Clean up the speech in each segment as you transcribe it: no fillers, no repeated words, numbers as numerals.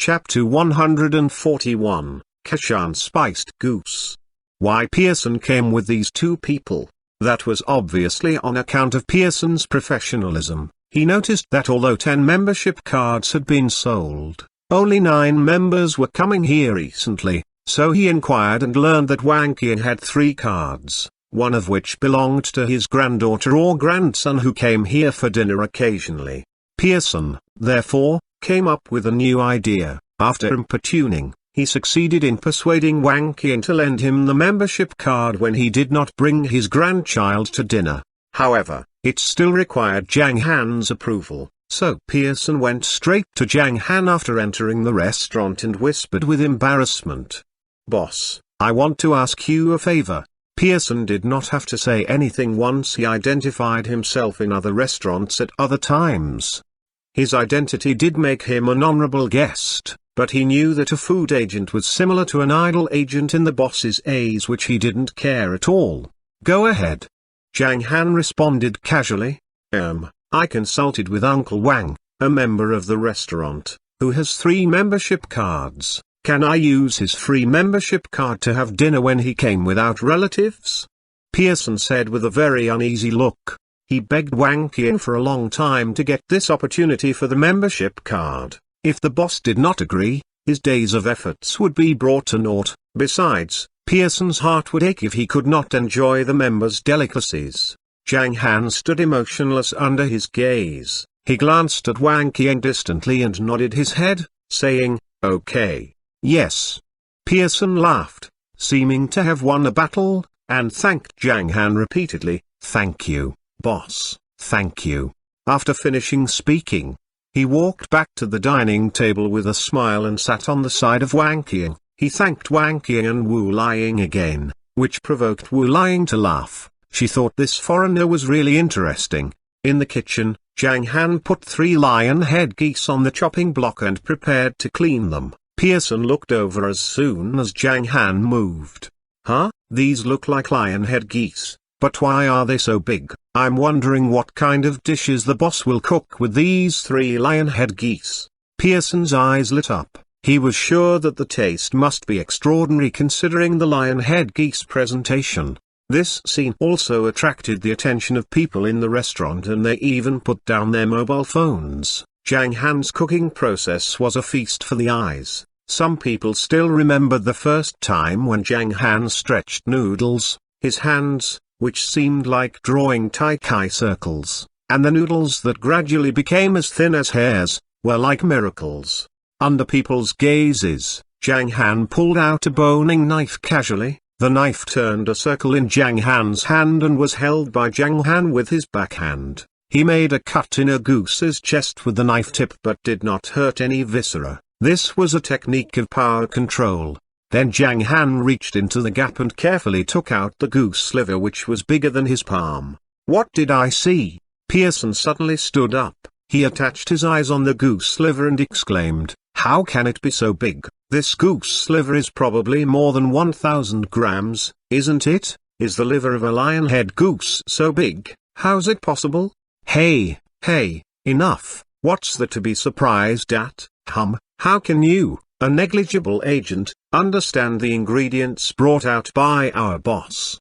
Chapter 141, Kashan Spiced Goose. Why Pearson came with these two people? That was obviously on account of Pearson's professionalism. He noticed that although 10 membership cards had been sold, only 9 members were coming here recently, so he inquired and learned that Wang had 3 cards, one of which belonged to his granddaughter or grandson who came here for dinner occasionally. Pearson, therefore, came up with a new idea. After importuning, he succeeded in persuading Wang to lend him the membership card when he did not bring his grandchild to dinner. However, it still required Zhang Han's approval, so Pearson went straight to Zhang Han after entering the restaurant and whispered with embarrassment, "Boss, I want to ask you a favor." Pearson did not have to say anything once he identified himself in other restaurants at other times. His identity did make him an honorable guest, but he knew that a food agent was similar to an idle agent in the boss's eyes, which he didn't care at all. "Go ahead." Zhang Han responded casually. I consulted with Uncle Wang, a member of the restaurant, who has 3 membership cards. Can I use his free membership card to have dinner when he came without relatives?" Pearson said with a very uneasy look. He begged Wang for a long time to get this opportunity for the membership card. If the boss did not agree, his days of efforts would be brought to naught. Besides, Pearson's heart would ache if he could not enjoy the members' delicacies. Zhang Han stood emotionless under his gaze. He glanced at Wang distantly and nodded his head, saying, "Okay. Yes." Pearson laughed, seeming to have won a battle, and thanked Zhang Han repeatedly. "Thank you, boss, thank you." After finishing speaking, he walked back to the dining table with a smile and sat on the side of Wang Qiang. He thanked Wang Qiang and Wu Liang again, which provoked Wu Liang to laugh. She thought this foreigner was really interesting. In the kitchen, Zhang Han put 3 lion-head geese on the chopping block and prepared to clean them. Pearson looked over as soon as Zhang Han moved. "Huh? These look like lion-head geese, but why are they so big? I'm wondering what kind of dishes the boss will cook with these 3 lion-head geese." Pearson's eyes lit up. He was sure that the taste must be extraordinary considering the lion-head geese presentation. This scene also attracted the attention of people in the restaurant, and they even put down their mobile phones. Zhang Han's cooking process was a feast for the eyes. Some people still remembered the first time when Zhang Han stretched noodles, his hands, which seemed like drawing tai-kai circles, and the noodles that gradually became as thin as hairs, were like miracles. Under people's gazes, Zhang Han pulled out a boning knife casually. The knife turned a circle in Zhang Han's hand and was held by Zhang Han with his backhand. He made a cut in a goose's chest with the knife tip but did not hurt any viscera. This was a technique of power control. Then Zhang Han reached into the gap and carefully took out the goose liver, which was bigger than his palm. "What did I see?" Pearson suddenly stood up. He attached his eyes on the goose liver and exclaimed, "How can it be so big? This goose liver is probably more than 1,000 grams, isn't it? Is the liver of a lion-head goose so big? How's it possible?" Hey, enough. What's there to be surprised at? How can you, a negligible agent, understand the ingredients brought out by our boss?"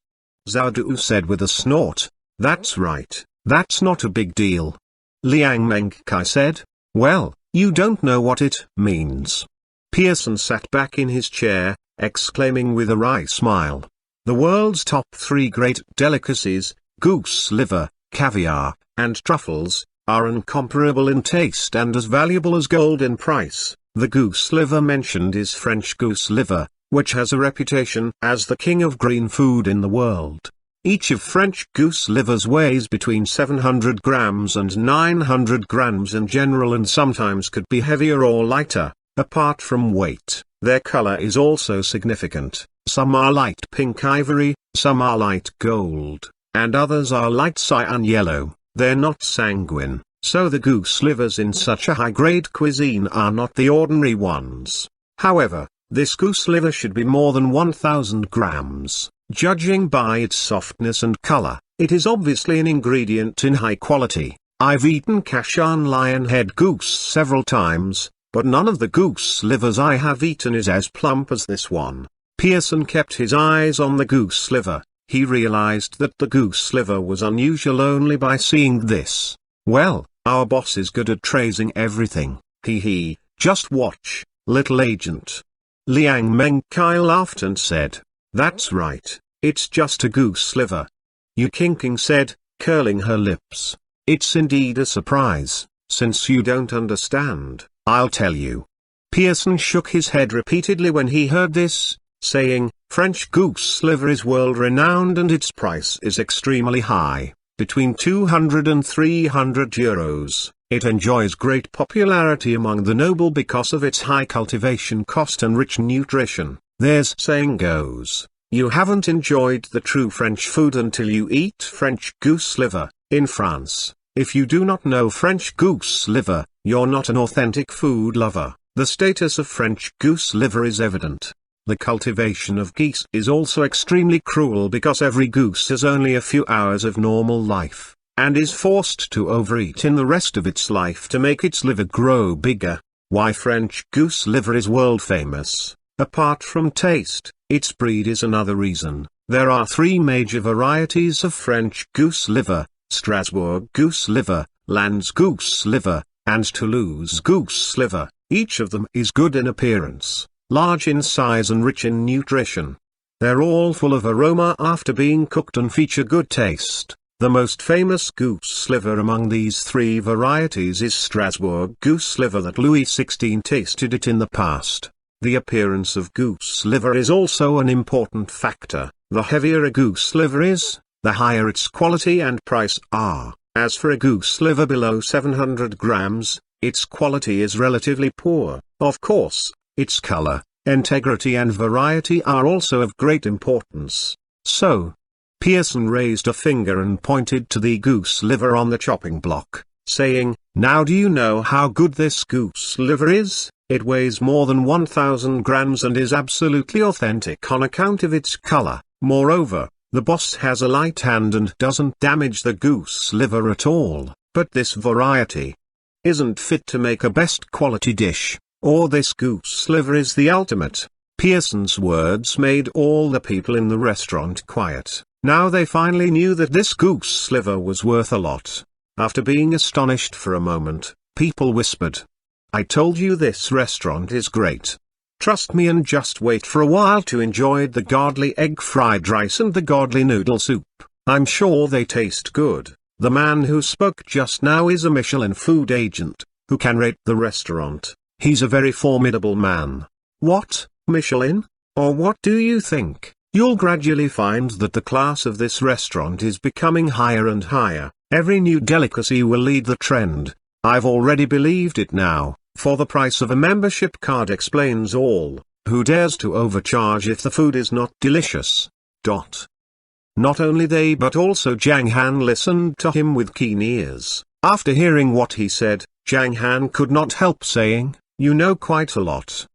Zhao Du said with a snort. "That's right, that's not a big deal." Liang Mengkai said, "Well, you don't know what it means." Pearson sat back in his chair, exclaiming with a wry smile, "The world's top 3 great delicacies, goose liver, caviar, and truffles, are incomparable in taste and as valuable as gold in price. The goose liver mentioned is French goose liver, which has a reputation as the king of green food in the world. Each of French goose livers weighs between 700 grams and 900 grams in general, and sometimes could be heavier or lighter. Apart from weight, their color is also significant. Some are light pink ivory, some are light gold, and others are light cyan yellow. They're not sanguine, so the goose livers in such a high-grade cuisine are not the ordinary ones. However, this goose liver should be more than 1,000 grams. Judging by its softness and color, it is obviously an ingredient in high quality. I've eaten Kashan lion-head goose several times, but none of the goose livers I have eaten is as plump as this one. Pearson kept his eyes on the goose liver. He realized that the goose liver was unusual only by seeing this. Well, our boss is good at tracing everything, he. Just watch, little agent. Liang Mengkai laughed and said, "That's right, it's just a goose liver." Yu Qingqing said, curling her lips, "It's indeed a surprise. Since you don't understand, I'll tell you." Pearson shook his head repeatedly when he heard this, saying, "French goose liver is world-renowned and its price is extremely high, between 200 and 300 euros. It enjoys great popularity among the noble because of its high cultivation cost and rich nutrition. There's saying goes, you haven't enjoyed the true French food until you eat French goose liver. In France, if you do not know French goose liver, you're not an authentic food lover." The status of French goose liver is evident. The cultivation of geese is also extremely cruel because every goose has only a few hours of normal life, and is forced to overeat in the rest of its life to make its liver grow bigger. Why French goose liver is world famous, apart from taste, its breed is another reason. There are 3 major varieties of French goose liver: Strasbourg goose liver, Landes goose liver, and Toulouse goose liver. Each of them is good in appearance, large in size and rich in nutrition. They're all full of aroma after being cooked and feature good taste. The most famous goose liver among these 3 varieties is Strasbourg goose liver that Louis XVI tasted it in the past. The appearance of goose liver is also an important factor. The heavier a goose liver is, the higher its quality and price are. As for a goose liver below 700 grams, its quality is relatively poor. Of course, its color, integrity and variety are also of great importance. So, Pearson raised a finger and pointed to the goose liver on the chopping block, saying, "Now do you know how good this goose liver is? It weighs more than 1,000 grams and is absolutely authentic on account of its color. Moreover, the boss has a light hand and doesn't damage the goose liver at all. But this variety isn't fit to make a best quality dish, or this goose liver is the ultimate." Pearson's words made all the people in the restaurant quiet. Now they finally knew that this goose liver was worth a lot. After being astonished for a moment, people whispered, "I told you this restaurant is great. Trust me and just wait for a while to enjoy the godly egg fried rice and the godly noodle soup. I'm sure they taste good." The man who spoke just now is a Michelin food agent, who can rate the restaurant. He's a very formidable man. What, Michelin? Or what do you think? You'll gradually find that the class of this restaurant is becoming higher and higher. Every new delicacy will lead the trend. I've already believed it now, for the price of a membership card explains all. Who dares to overcharge if the food is not delicious? Not only they but also Zhang Han listened to him with keen ears. After hearing what he said, Zhang Han could not help saying, "You know quite a lot."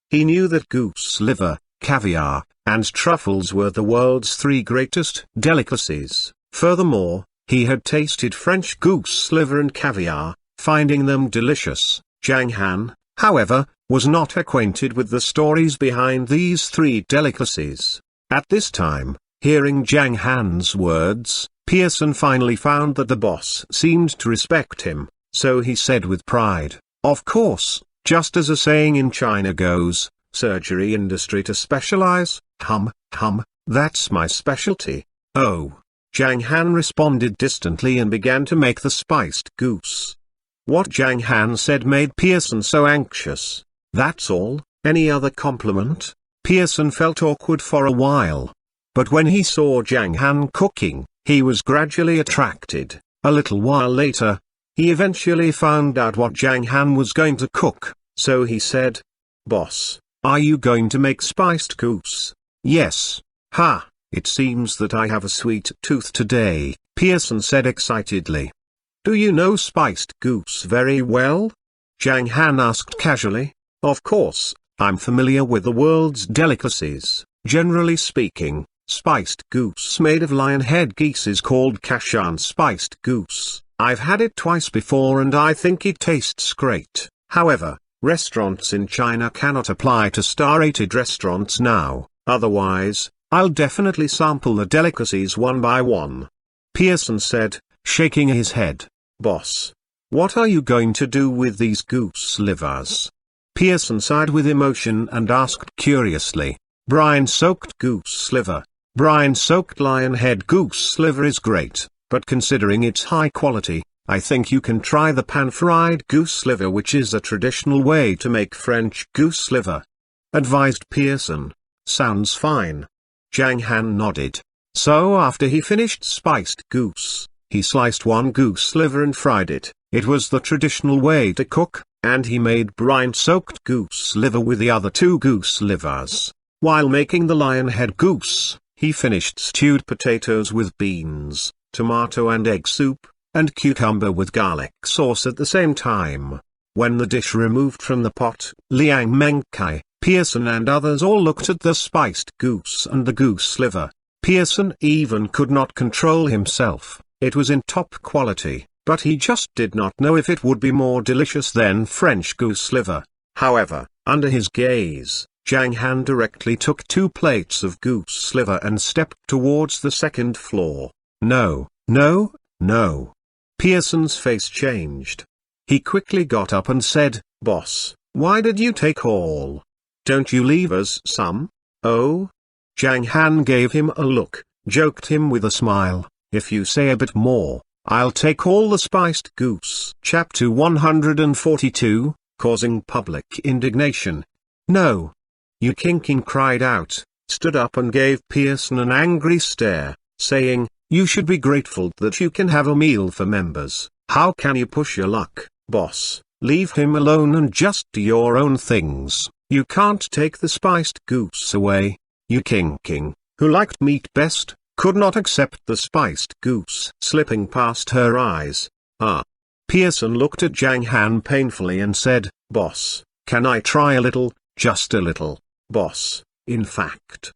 He knew that goose liver, caviar, and truffles were the world's 3 greatest delicacies. Furthermore, he had tasted French goose liver and caviar, finding them delicious. Zhang Han, however, was not acquainted with the stories behind these 3 delicacies. At this time, hearing Zhang Han's words, Pearson finally found that the boss seemed to respect him, so he said with pride, "Of course, just as a saying in China goes, surgery industry to specialize, that's my specialty." "Oh." Zhang Han responded distantly and began to make the spiced goose. What Zhang Han said made Pearson so anxious. That's all? Any other compliment? Pearson felt awkward for a while. But when he saw Zhang Han cooking, he was gradually attracted. A little while later, he eventually found out what Zhang Han was going to cook, so he said, "Boss, are you going to make spiced goose?" "Yes." "Ha, it seems that I have a sweet tooth today," Pearson said excitedly. "Do you know spiced goose very well?" Zhang Han asked casually. "Of course, I'm familiar with the world's delicacies. Generally speaking, spiced goose made of lion head geese is called Kashan spiced goose. I've had it twice before and I think it tastes great. However, Restaurants in China cannot apply to star-rated restaurants now, otherwise, I'll definitely sample the delicacies one by one. Pearson said, shaking his head. Boss, what are you going to do with these goose livers? Pearson sighed with emotion and asked curiously. Brine-soaked goose liver. Brine-soaked lion head goose liver is great, but considering its high quality, I think you can try the pan-fried goose liver, which is a traditional way to make French goose liver. Advised Pearson. Sounds fine. Zhang Han nodded. So after he finished spiced goose, he sliced one goose liver and fried it. It was the traditional way to cook, and he made brine-soaked goose liver with the other two goose livers. While making the lion head goose, he finished stewed potatoes with beans, tomato and egg soup, and cucumber with garlic sauce at the same time. When the dish removed from the pot, Liang Mengkai, Pearson and others all looked at the spiced goose and the goose liver. Pearson even could not control himself. It was in top quality, but he just did not know if it would be more delicious than French goose liver. However, under his gaze, Zhang Han directly took 2 plates of goose liver and stepped towards the second floor. No, no, no. Pearson's face changed. He quickly got up and said, Boss, why did you take all? Don't you leave us some? Oh? Zhang Han gave him a look, joked him with a smile. If you say a bit more, I'll take all the spiced goose. Chapter 142, causing public indignation. No. Yu King cried out, stood up and gave Pearson an angry stare, saying, You should be grateful that you can have a meal for members. How can you push your luck, boss? Leave him alone and just do your own things. You can't take the spiced goose away. Yu King, who liked meat best, could not accept the spiced goose slipping past her eyes. Pearson looked at Zhang Han painfully and said, Boss, can I try a little, just a little, boss, in fact,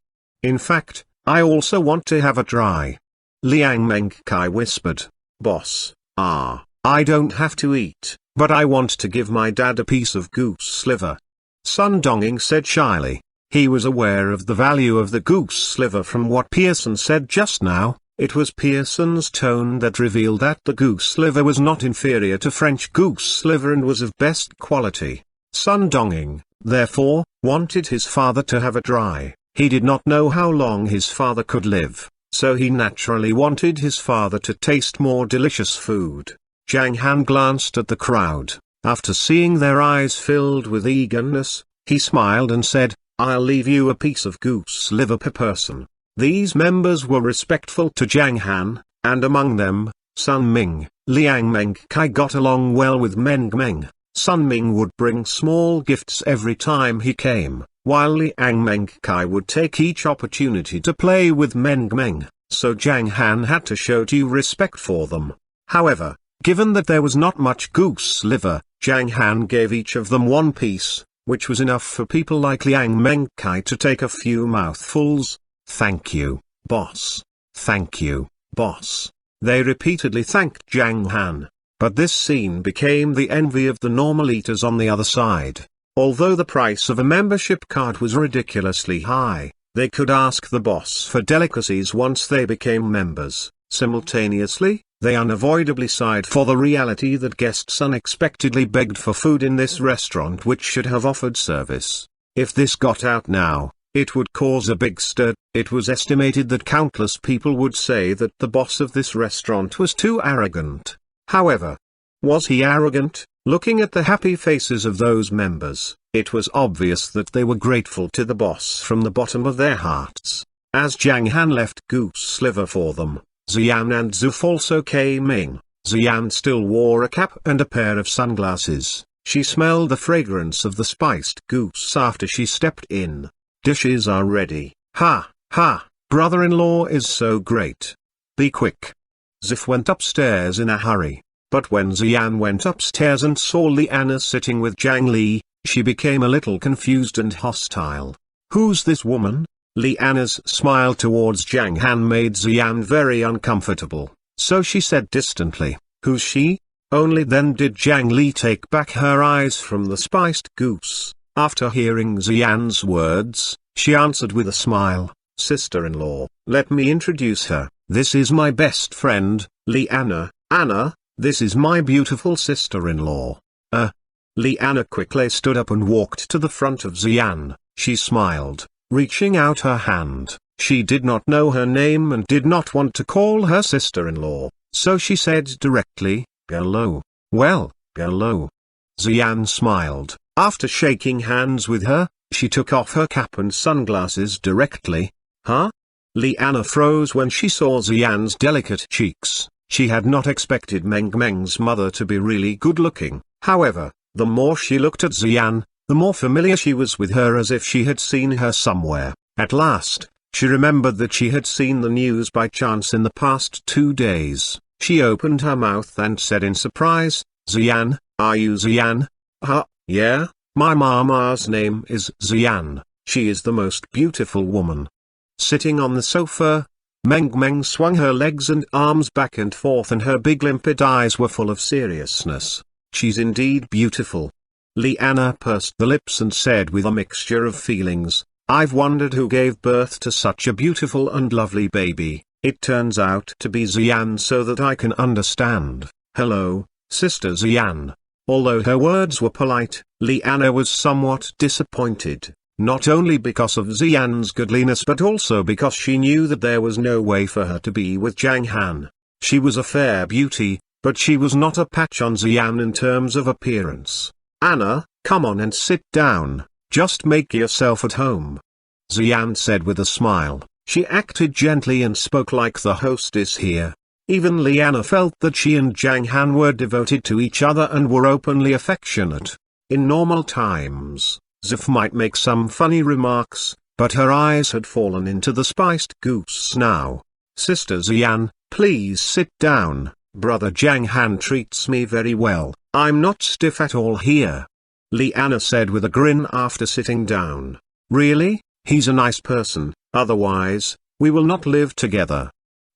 I also want to have a try. Liang Mengkai whispered, Boss, I don't have to eat, but I want to give my dad a piece of goose liver. Sun Dongying said shyly. He was aware of the value of the goose liver from what Pearson said just now. It was Pearson's tone that revealed that the goose liver was not inferior to French goose liver and was of best quality. Sun Dongying, therefore, wanted his father to have a try. He did not know how long his father could live, so he naturally wanted his father to taste more delicious food. Zhang Han glanced at the crowd. After seeing their eyes filled with eagerness, he smiled and said, I'll leave you a piece of goose liver per person. These members were respectful to Zhang Han, and among them, Sun Ming. Liang Mengkai got along well with Meng Meng. Sun Ming would bring small gifts every time he came, while Liang Mengkai would take each opportunity to play with Meng Meng, so Zhang Han had to show due respect for them. However, given that there was not much goose liver, Zhang Han gave each of them one piece, which was enough for people like Liang Mengkai to take a few mouthfuls. Thank you, boss. Thank you, boss. They repeatedly thanked Zhang Han. But this scene became the envy of the normal eaters on the other side. Although the price of a membership card was ridiculously high, they could ask the boss for delicacies once they became members. Simultaneously, they unavoidably sighed for the reality that guests unexpectedly begged for food in this restaurant which should have offered service. If this got out now, it would cause a big stir. It was estimated that countless people would say that the boss of this restaurant was too arrogant. However, was he arrogant? Looking at the happy faces of those members, it was obvious that they were grateful to the boss from the bottom of their hearts. As Zhang Han left goose liver for them, Xian and Zuf also came in. Xian still wore a cap and a pair of sunglasses. She smelled the fragrance of the spiced goose after she stepped in. Dishes are ready. Ha, ha, brother-in-law is so great. Be quick. Zif went upstairs in a hurry. But when Xian went upstairs and saw Liana sitting with Zhang Li, she became a little confused and hostile. Who's this woman? Liana's smile towards Zhang Han made Xian very uncomfortable, so she said distantly, Who's she? Only then did Zhang Li take back her eyes from the spiced goose. After hearing Xian's words, she answered with a smile, "Sister-in-law, let me introduce her. This is my best friend, Liana. Anna, this is my beautiful sister-in-law." Liana quickly stood up and walked to the front of Xian. She smiled, reaching out her hand. She did not know her name and did not want to call her sister-in-law, so she said directly, "Hello." "Well, hello." Xian smiled. After shaking hands with her, she took off her cap and sunglasses directly. "Huh?" Liana froze when she saw Xian's delicate cheeks. She had not expected Meng Meng's mother to be really good-looking. However, the more she looked at Xian, the more familiar she was with her, as if she had seen her somewhere. At last, she remembered that she had seen the news by chance in the past 2 days. She opened her mouth and said in surprise, "Xian, are you Xian?" Yeah, my mama's name is Xian. She is the most beautiful woman." Sitting on the sofa, Meng Meng swung her legs and arms back and forth, and her big limpid eyes were full of seriousness. "She's indeed beautiful." Liana pursed the lips and said with a mixture of feelings, "I've wondered who gave birth to such a beautiful and lovely baby. It turns out to be Xian, so that I can understand. Hello, Sister Xian." Although her words were polite, Liana was somewhat disappointed, not only because of Xian's goodliness but also because she knew that there was no way for her to be with Zhang Han. She was a fair beauty, but she was not a patch on Xian in terms of appearance. "Anna, come on and sit down, just make yourself at home," Xian said with a smile. She acted gently and spoke like the hostess here. Even Liana felt that she and Zhang Han were devoted to each other and were openly affectionate. In normal times, Zif might make some funny remarks, but her eyes had fallen into the spiced goose now. "Sister Xian, please sit down. Brother Zhang Han treats me very well. I'm not stiff at all here," Liana said with a grin after sitting down. "Really? He's a nice person, otherwise, we will not live together,"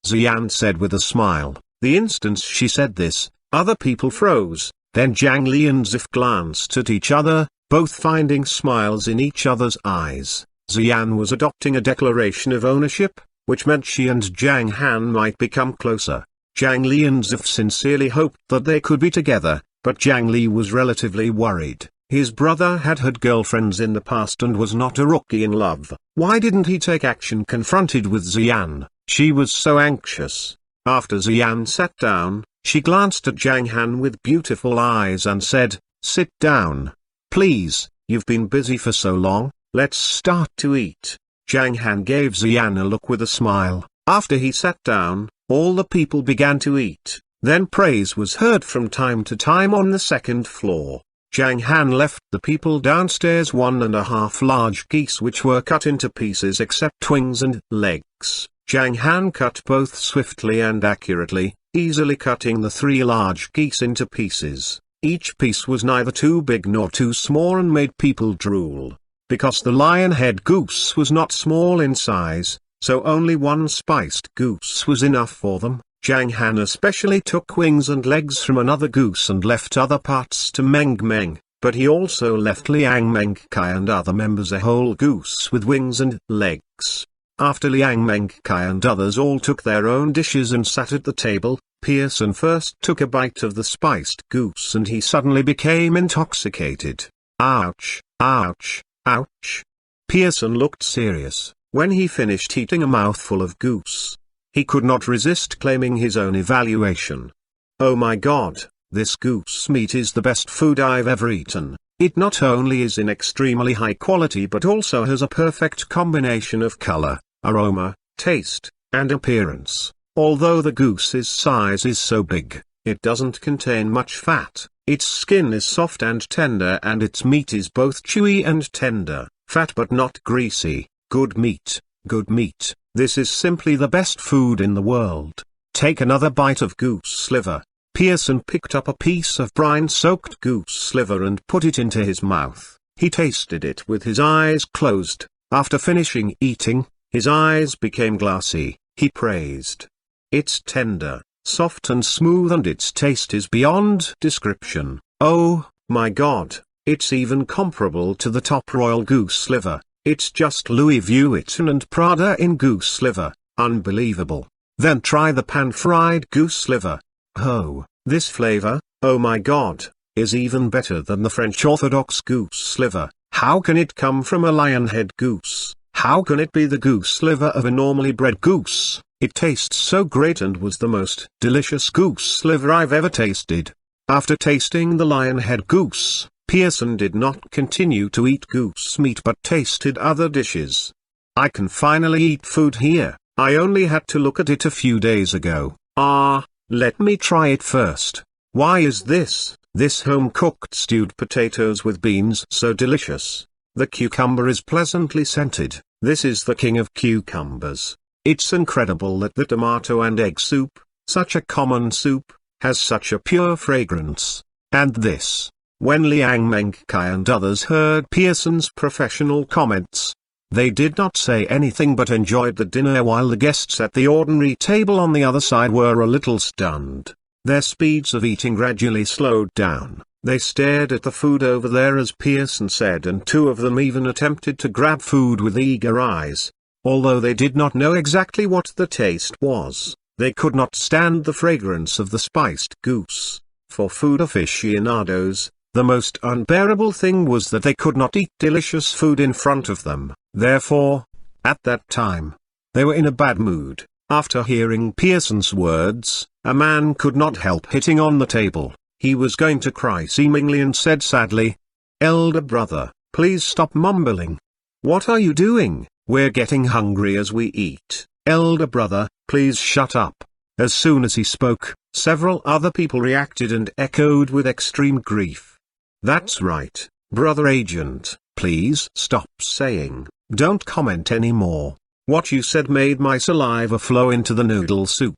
Xian said with a smile. The instant she said this, other people froze, then Zhang Li and Zif glanced at each other, both finding smiles in each other's eyes. Xian was adopting a declaration of ownership, which meant she and Zhang Han might become closer. Zhang Li and Zif sincerely hoped that they could be together, but Zhang Li was relatively worried. His brother had had girlfriends in the past and was not a rookie in love. Why didn't he take action confronted with Xian? She was so anxious. After Xian sat down, she glanced at Zhang Han with beautiful eyes and said, "Sit down. Please, you've been busy for so long, let's start to eat." Zhang Han gave Xian a look with a smile. After he sat down, all the people began to eat. Then praise was heard from time to time on the second floor. Zhang Han left the people downstairs 1.5 large geese which were cut into pieces except wings and legs. Zhang Han cut both swiftly and accurately, easily cutting the 3 large geese into pieces. Each piece was neither too big nor too small and made people drool. Because the lion-head goose was not small in size, so only 1 spiced goose was enough for them. Zhang Han especially took wings and legs from another goose and left other parts to Meng Meng, but he also left Liang Mengkai and other members a whole goose with wings and legs. After Liang Mengkai and others all took their own dishes and sat at the table, Pearson first took a bite of the spiced goose and he suddenly became intoxicated. Ouch, ouch, ouch. Pearson looked serious. When he finished eating a mouthful of goose, he could not resist claiming his own evaluation. "Oh my god, this goose meat is the best food I've ever eaten. It not only is in extremely high quality but also has a perfect combination of color, aroma, taste, and appearance. Although the goose's size is so big, it doesn't contain much fat. Its skin is soft and tender and its meat is both chewy and tender, fat but not greasy. Good meat, good meat. This is simply the best food in the world. Take another bite of goose liver." Pearson picked up a piece of brine-soaked goose liver and put it into his mouth. He tasted it with his eyes closed. After finishing eating, his eyes became glassy. He praised, "It's tender, soft and smooth, and its taste is beyond description. Oh, my God, it's even comparable to the top royal goose liver. It's just Louis Vuitton and Prada in goose liver. Unbelievable. Then try the pan-fried goose liver. Oh, this flavor, oh my God, is even better than the French Orthodox goose liver. How can it come from a lionhead goose? How can it be the goose liver of a normally bred goose? It tastes so great and was the most delicious goose liver I've ever tasted. After tasting the lionhead goose, Pearson did not continue to eat goose meat but tasted other dishes. I can finally eat food here. I only had to look at it a few days ago. Let me try it first. Why is this home-cooked stewed potatoes with beans so delicious? The cucumber is pleasantly scented. This is the king of cucumbers. It's incredible that the tomato and egg soup, such a common soup, has such a pure fragrance. And this. When Liang Mengkai and others heard Pearson's professional comments, they did not say anything but enjoyed the dinner, while the guests at the ordinary table on the other side were a little stunned. Their speeds of eating gradually slowed down. They stared at the food over there as Pearson said, and two of them even attempted to grab food with eager eyes. Although they did not know exactly what the taste was, they could not stand the fragrance of the spiced goose. For food aficionados, the most unbearable thing was that they could not eat delicious food in front of them. Therefore, at that time, they were in a bad mood. After hearing Pearson's words, a man could not help hitting on the table. He was going to cry seemingly and said sadly, "Elder brother, please stop mumbling. What are you doing? We're getting hungry as we eat. Elder brother, please shut up." As soon as he spoke, several other people reacted and echoed with extreme grief. "That's right, brother agent, please stop saying, don't comment anymore. What you said made my saliva flow into the noodle soup.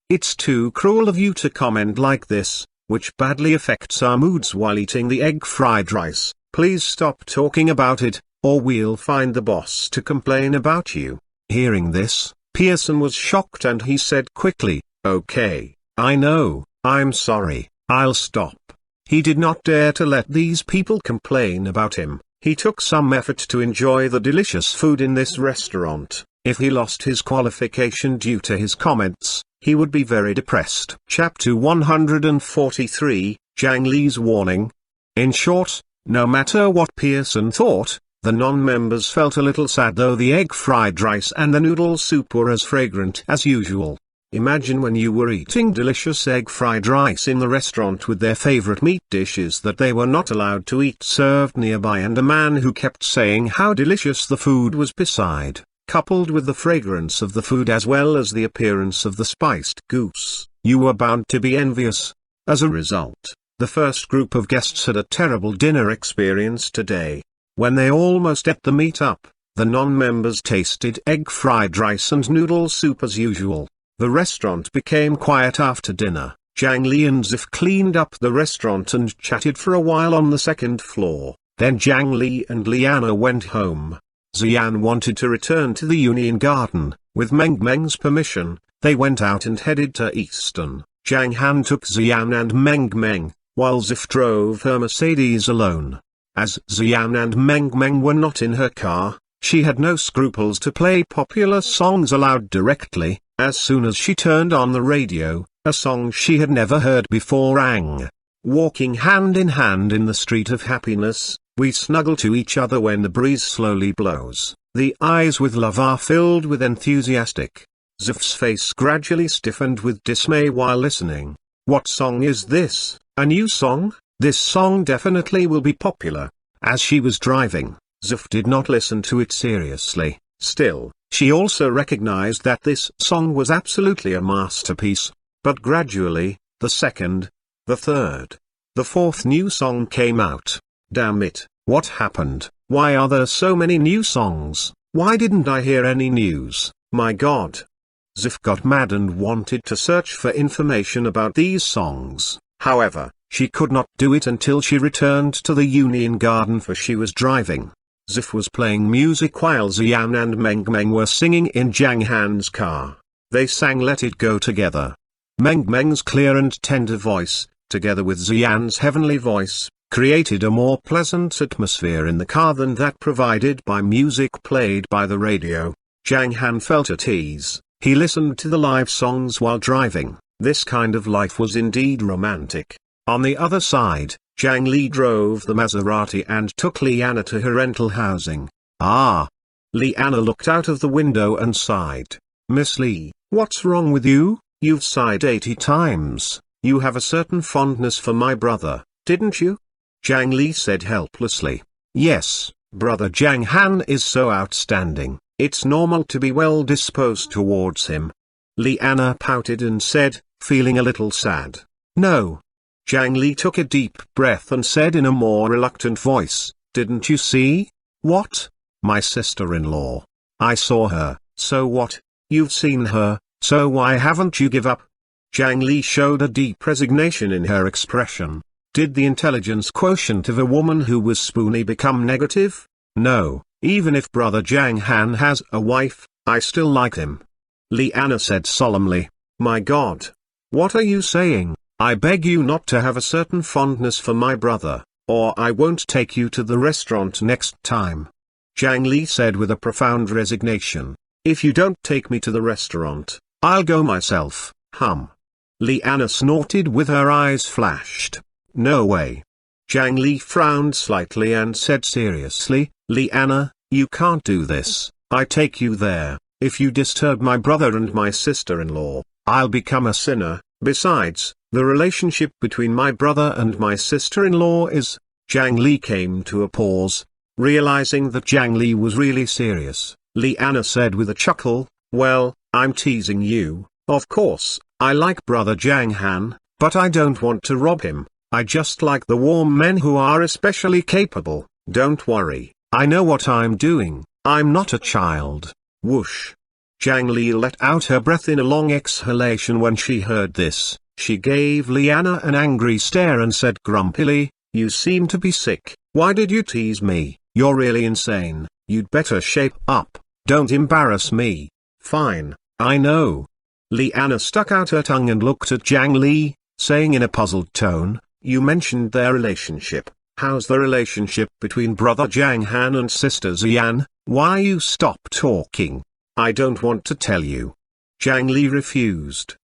It's too cruel of you to comment like this, which badly affects our moods while eating the egg fried rice. Please stop talking about it, or we'll find the boss to complain about you." Hearing this, Pearson was shocked and he said quickly, "Okay, I know, I'm sorry, I'll stop." He did not dare to let these people complain about him. He took some effort to enjoy the delicious food in this restaurant. If he lost his qualification due to his comments, he would be very depressed. Chapter 143, Zhang Li's Warning. In short, no matter what Pearson thought, the non-members felt a little sad, though the egg fried rice and the noodle soup were as fragrant as usual. Imagine when you were eating delicious egg fried rice in the restaurant with their favorite meat dishes that they were not allowed to eat served nearby, and a man who kept saying how delicious the food was beside, coupled with the fragrance of the food as well as the appearance of the spiced goose. You were bound to be envious. As a result, the first group of guests had a terrible dinner experience today. When they almost ate the meat up, the non-members tasted egg fried rice and noodle soup as usual. The restaurant became quiet after dinner. Zhang Li and Zif cleaned up the restaurant and chatted for a while on the second floor. Then Zhang Li and Liana went home. Xian wanted to return to the Union Garden. With Meng Meng's permission, they went out and headed to Easton. Zhang Han took Xian and Meng Meng, while Zif drove her Mercedes alone. As Xian and Meng Meng were not in her car, she had no scruples to play popular songs aloud directly. As soon as she turned on the radio, a song she had never heard before rang. Walking hand in hand in the street of happiness, we snuggle to each other when the breeze slowly blows. The eyes with love are filled with enthusiastic. Zif's face gradually stiffened with dismay while listening. What song is this? A new song? This song definitely will be popular. As she was driving, Zif did not listen to it seriously. Still, she also recognized that this song was absolutely a masterpiece. But gradually, the second, the third, the fourth new song came out. Damn it, what happened? Why are there so many new songs? Why didn't I hear any news? My God. Zif got mad and wanted to search for information about these songs. However, she could not do it until she returned to the Union Garden, for she was driving. Zif was playing music while Xian and Meng Meng were singing in Zhang Han's car. They sang Let It Go together. Meng Meng's clear and tender voice, together with Xian's heavenly voice, created a more pleasant atmosphere in the car than that provided by music played by the radio. Zhang Han felt at ease. He listened to the live songs while driving. This kind of life was indeed romantic. On the other side, Zhang Li drove the Maserati and took Liana to her rental housing. Ah! Liana looked out of the window and sighed. Miss Li, what's wrong with you? You've sighed 80 times. You have a certain fondness for my brother, didn't you? Zhang Li said helplessly. Yes, brother Zhang Han is so outstanding. It's normal to be well disposed towards him. Liana pouted and said, feeling a little sad. No. Zhang Li took a deep breath and said in a more reluctant voice, didn't you see? What? My sister-in-law. I saw her, so what? You've seen her, so why haven't you give up? Zhang Li showed a deep resignation in her expression. Did the intelligence quotient of a woman who was spoony become negative? No. Even if brother Zhang Han has a wife, I still like him. Liana said solemnly. My God. What are you saying? I beg you not to have a certain fondness for my brother, or I won't take you to the restaurant next time. Zhang Li said with a profound resignation. If you don't take me to the restaurant, I'll go myself, Liana snorted with her eyes flashed. No way. Zhang Li frowned slightly and said seriously, Liana, you can't do this. I take you there. If you disturb my brother and my sister-in-law, I'll become a sinner. Besides, the relationship between my brother and my sister-in-law is... Zhang Li came to a pause. Realizing that Zhang Li was really serious, Liana said with a chuckle, well, I'm teasing you. Of course, I like brother Zhang Han, but I don't want to rob him. I just like the warm men who are especially capable. Don't worry, I know what I'm doing. I'm not a child. Whoosh. Zhang Li let out her breath in a long exhalation when she heard this. She gave Liana an angry stare and said grumpily, you seem to be sick. Why did you tease me? You're really insane. You'd better shape up. Don't embarrass me. Fine, I know. Liana stuck out her tongue and looked at Zhang Li, saying in a puzzled tone, you mentioned their relationship. How's the relationship between brother Zhang Han and sister Xian? Why you stop talking? I don't want to tell you. Zhang Li refused.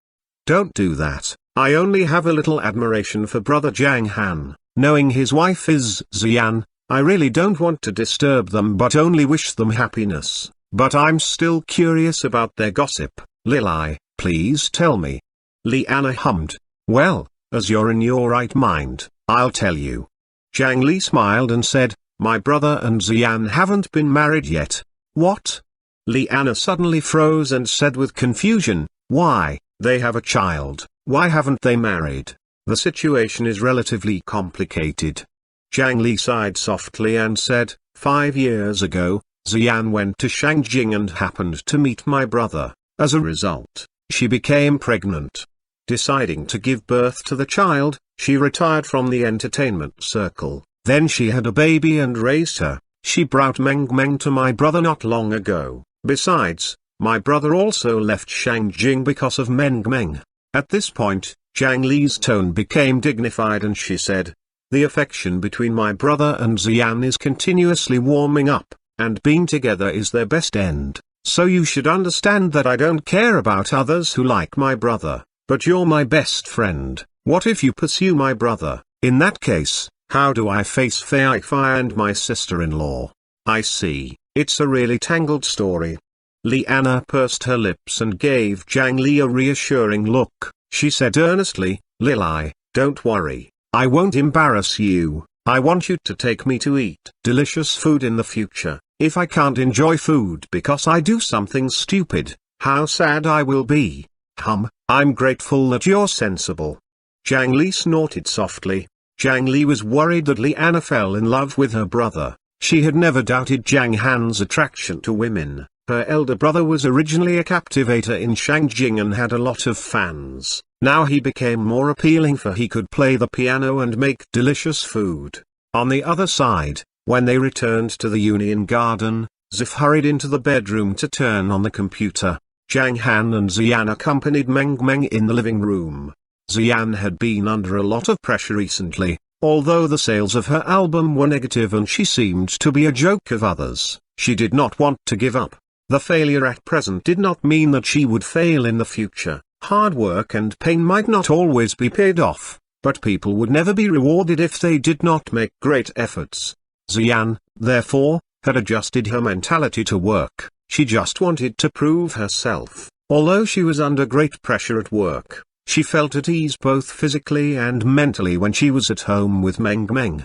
Don't do that. I only have a little admiration for brother Zhang Han. Knowing his wife is Xian, I really don't want to disturb them but only wish them happiness. But I'm still curious about their gossip. Lili, please tell me. Liana hummed. Well, as you're in your right mind, I'll tell you. Zhang Li smiled and said, my brother and Xian haven't been married yet. What? Liana suddenly froze and said with confusion, why, they have a child, why haven't they married? The situation is relatively complicated. Zhang Li sighed softly and said, 5 years ago, Xian went to Shangjing and happened to meet my brother. As a result, she became pregnant. Deciding to give birth to the child, she retired from the entertainment circle. Then she had a baby and raised her. She brought Meng Meng to my brother not long ago. Besides, my brother also left Shangjing because of Meng Meng. At this point, Zhang Li's tone became dignified and she said, the affection between my brother and Xian is continuously warming up, and being together is their best end. So you should understand that I don't care about others who like my brother, but you're my best friend. What if you pursue my brother? In that case, how do I face Fei Fei and my sister-in-law? I see, it's a really tangled story. Liana pursed her lips and gave Zhang Li a reassuring look. She said earnestly, Lili, don't worry, I won't embarrass you. I want you to take me to eat delicious food in the future. If I can't enjoy food because I do something stupid, how sad I will be. I'm grateful that you're sensible. Zhang Li snorted softly. Zhang Li was worried that Liana fell in love with her brother. She had never doubted Zhang Han's attraction to women. Her elder brother was originally a captivator in Shangjing and had a lot of fans. Now he became more appealing for he could play the piano and make delicious food. On the other side, when they returned to the Union Garden, Zif hurried into the bedroom to turn on the computer. Zhang Han and Xian accompanied Meng Meng in the living room. Xian had been under a lot of pressure recently, although the sales of her album were negative and she seemed to be a joke of others. She did not want to give up. The failure at present did not mean that she would fail in the future. Hard work and pain might not always be paid off, but people would never be rewarded if they did not make great efforts. Xian, therefore, had adjusted her mentality to work. She just wanted to prove herself. Although she was under great pressure at work, she felt at ease both physically and mentally when she was at home with Meng Meng.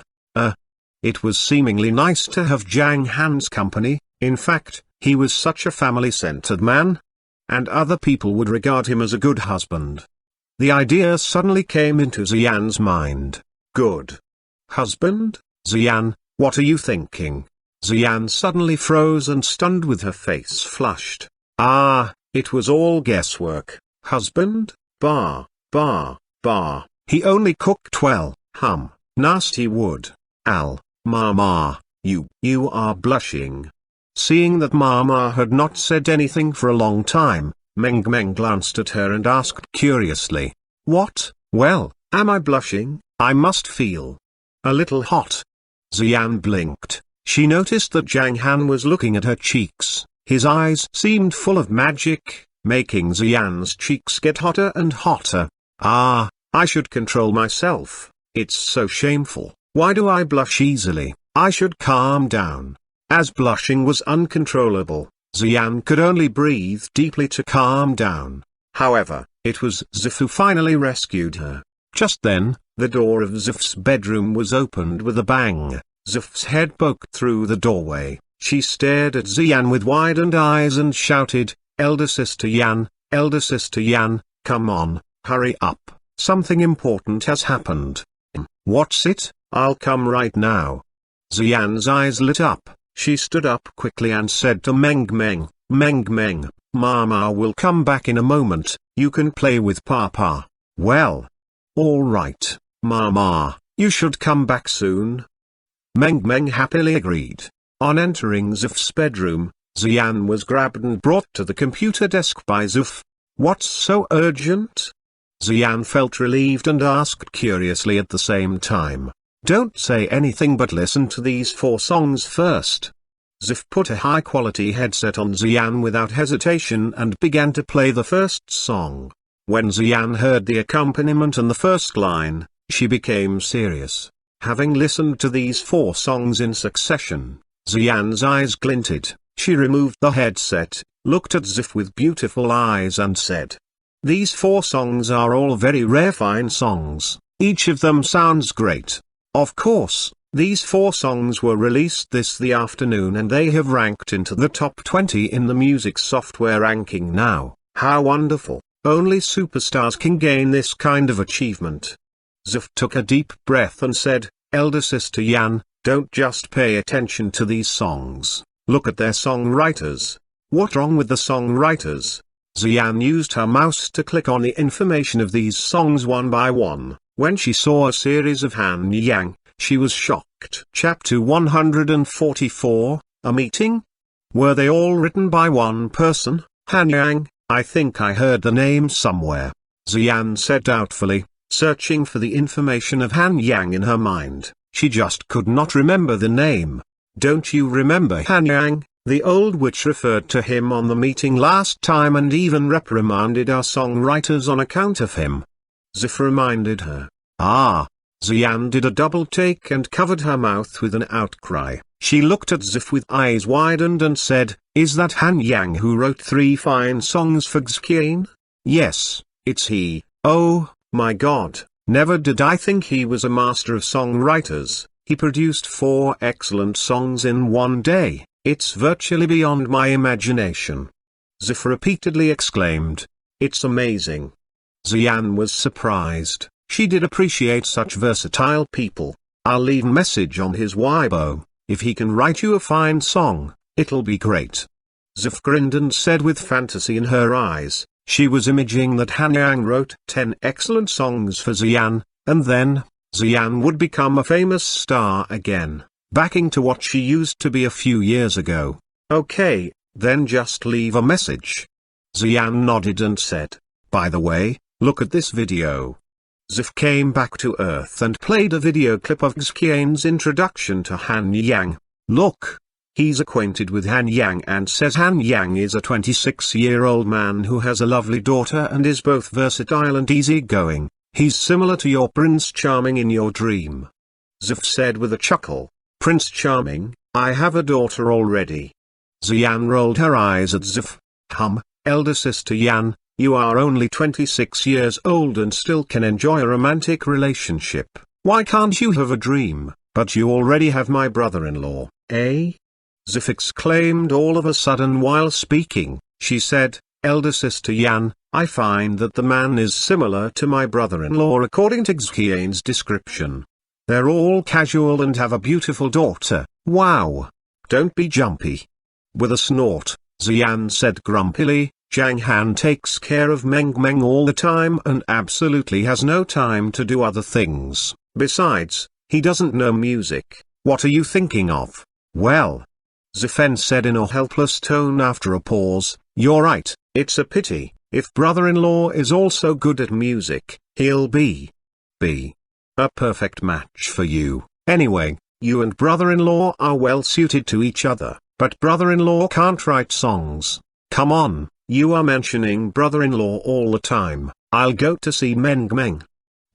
It was seemingly nice to have Zhang Han's company. In fact, he was such a family-centered man, and other people would regard him as a good husband. The idea suddenly came into Xian's mind. Good husband? Xian, what are you thinking? Xian suddenly froze and stunned with her face flushed. It was all guesswork. Husband? Bah, bah, bah. He only cooked well. Nasty wood. Mama, you are blushing. Seeing that Mama had not said anything for a long time, Meng Meng glanced at her and asked curiously, "What? Well, am I blushing? I must feel a little hot." Xian blinked. She noticed that Zhang Han was looking at her cheeks. His eyes seemed full of magic, making Xian's cheeks get hotter and hotter. I should control myself. It's so shameful. Why do I blush easily? I should calm down. As blushing was uncontrollable, Xian could only breathe deeply to calm down. However, it was Zif who finally rescued her. Just then, the door of Zif's bedroom was opened with a bang. Zif's head poked through the doorway. She stared at Xian with widened eyes and shouted, elder sister Yan, come on, hurry up, something important has happened." "What's it? I'll come right now." Xian's eyes lit up. She stood up quickly and said to Meng Meng, "Mama will come back in a moment, you can play with Papa." "Well, all right, Mama, you should come back soon." Meng Meng happily agreed. On entering Zif's bedroom, Xian was grabbed and brought to the computer desk by Zif. "What's so urgent?" Xian felt relieved and asked curiously at the same time. "Don't say anything but listen to these 4 songs first." Zif put a high-quality headset on Xian without hesitation and began to play the first song. When Xian heard the accompaniment and the first line, she became serious. Having listened to these 4 songs in succession, Xian's eyes glinted. She removed the headset, looked at Zif with beautiful eyes and said, "These 4 songs are all very rare fine songs, each of them sounds great. Of course, these 4 songs were released the afternoon and they have ranked into the top 20 in the music software ranking now. How wonderful, only superstars can gain this kind of achievement." Zif took a deep breath and said, "Elder sister Yan, don't just pay attention to these songs, look at their songwriters." "What's wrong with the songwriters?" Xian used her mouse to click on the information of these songs one by one. When she saw a series of Han Yang, she was shocked. Chapter 144, A Meeting? Were they all written by one person? Han Yang, I think I heard the name somewhere. Xian said doubtfully, searching for the information of Han Yang in her mind. She just could not remember the name. "Don't you remember Han Yang, the old witch referred to him on the meeting last time and even reprimanded our songwriters on account of him?" Zif reminded her. Xian did a double take and covered her mouth with an outcry. She looked at Zif with eyes widened and said, "Is that Han Yang who wrote 3 fine songs for Xian?" "Yes, it's he." "Oh, my God, never did I think he was a master of songwriters. He produced 4 excellent songs in one day. It's virtually beyond my imagination." Zif repeatedly exclaimed, "It's amazing." Xian was surprised. She did appreciate such versatile people. "I'll leave a message on his Weibo. If he can write you a fine song, it'll be great." Zif grinned and said with fantasy in her eyes, she was imagining that Han Yang wrote 10 excellent songs for Xian, and then, Xian would become a famous star again, backing to what she used to be a few years ago. "Okay, then just leave a message." Xian nodded and said, "By the way, look at this video." Zif came back to Earth and played a video clip of Xian's introduction to Han Yang. Look. He's acquainted with Han Yang and says Han Yang is a 26-year-old man who has a lovely daughter and is both versatile and easygoing. He's similar to your Prince Charming in your dream. Zif said with a chuckle, "Prince Charming, I have a daughter already." Xian rolled her eyes at Zif. Elder sister Yan, you are only 26 years old and still can enjoy a romantic relationship. Why can't you have a dream? But you already have my brother-in-law, eh? Zif exclaimed all of a sudden while speaking. She said, "Elder sister Yan, I find that the man is similar to my brother-in-law according to Xian's description. They're all casual and have a beautiful daughter. Wow. Don't be jumpy." With a snort, Xian said grumpily, "Zhang Han takes care of Meng all the time and absolutely has no time to do other things. Besides, he doesn't know music. What are you thinking of?" "Well," Zifen said in a helpless tone after a pause, "you're right, it's a pity. If brother-in-law is also good at music, he'll be a perfect match for you. Anyway, you and brother-in-law are well suited to each other, but brother-in-law can't write songs. Come on, you are mentioning brother-in-law all the time. I'll go to see Meng."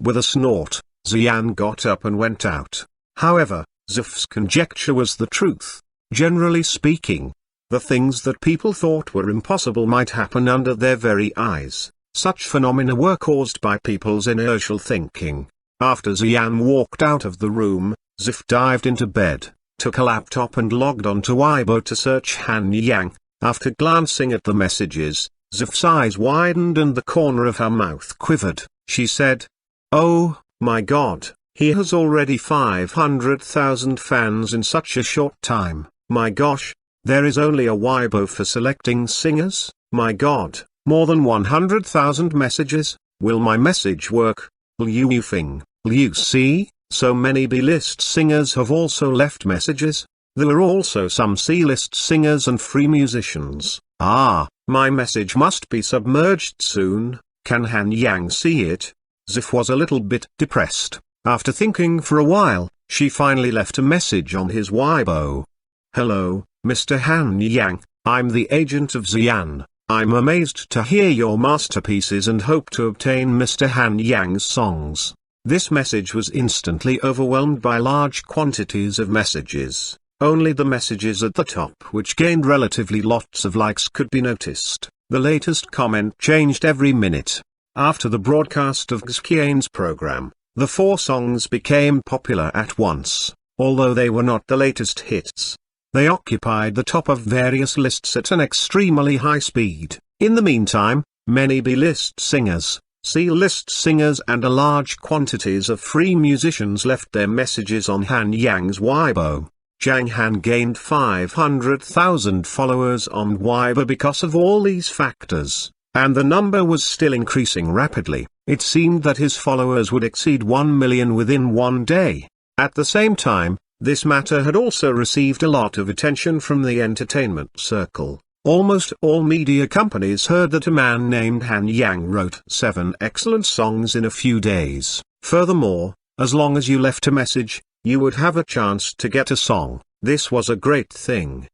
With a snort, Xian got up and went out. However, Zif's conjecture was the truth. Generally speaking, the things that people thought were impossible might happen under their very eyes. Such phenomena were caused by people's inertial thinking. After Xian walked out of the room, Zif dived into bed, took a laptop and logged on to Weibo to search Han Yang. After glancing at the messages, Zif's eyes widened and the corner of her mouth quivered. She said, "Oh, my God, he has already 500,000 fans in such a short time. My gosh, there is only a Weibo for selecting singers. My God, more than 100,000 messages. Will my message work? Liu see, so many B-list singers have also left messages. There are also some C-list singers and free musicians. Ah, my message must be submerged soon. Can Han Yang see it?" Zif was a little bit depressed. After thinking for a while, she finally left a message on his Weibo. "Hello, Mr. Han Yang, I'm the agent of Xian. I'm amazed to hear your masterpieces and hope to obtain Mr. Han Yang's songs." This message was instantly overwhelmed by large quantities of messages. Only the messages at the top, which gained relatively lots of likes, could be noticed. The latest comment changed every minute. After the broadcast of Xian's program, the 4 songs became popular at once, although they were not the latest hits. They occupied the top of various lists at an extremely high speed. In the meantime, many B-list singers, C-list singers and a large quantities of free musicians left their messages on Han Yang's Weibo. Zhang Han gained 500,000 followers on Weibo because of all these factors, and the number was still increasing rapidly. It seemed that his followers would exceed 1 million within one day. At the same time, this matter had also received a lot of attention from the entertainment circle. Almost all media companies heard that a man named Han Yang wrote 7 excellent songs in a few days. Furthermore, as long as you left a message, you would have a chance to get a song. This was a great thing.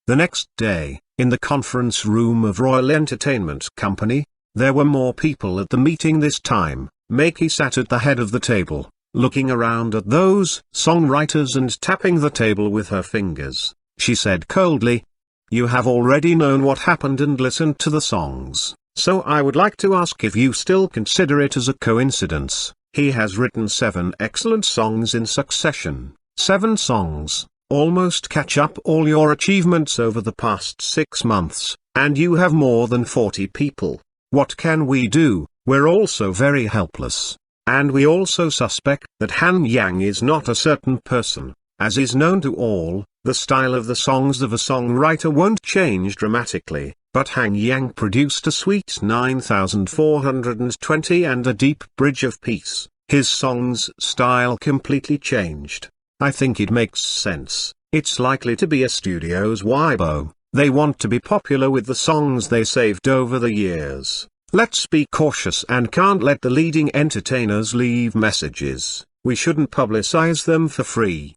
The next day, in the conference room of Royal Entertainment Company, there were more people at the meeting this time. Maki sat at the head of the table, looking around at those songwriters and tapping the table with her fingers. She said coldly, "You have already known what happened and listened to the songs, so I would like to ask if you still consider it as a coincidence. He has written 7 excellent songs in succession. 7 songs, almost catch up all your achievements over the past 6 months, and you have more than 40 people. What can we do? We're also very helpless. And we also suspect that Han Yang is not a certain person. As is known to all, the style of the songs of a songwriter won't change dramatically, but Han Yang produced a sweet 9420 and a deep bridge of peace. His song's style completely changed. I think it makes sense. It's likely to be a studio's Weibo. They want to be popular with the songs they saved over the years. Let's be cautious and can't let the leading entertainers leave messages. We shouldn't publicize them for free.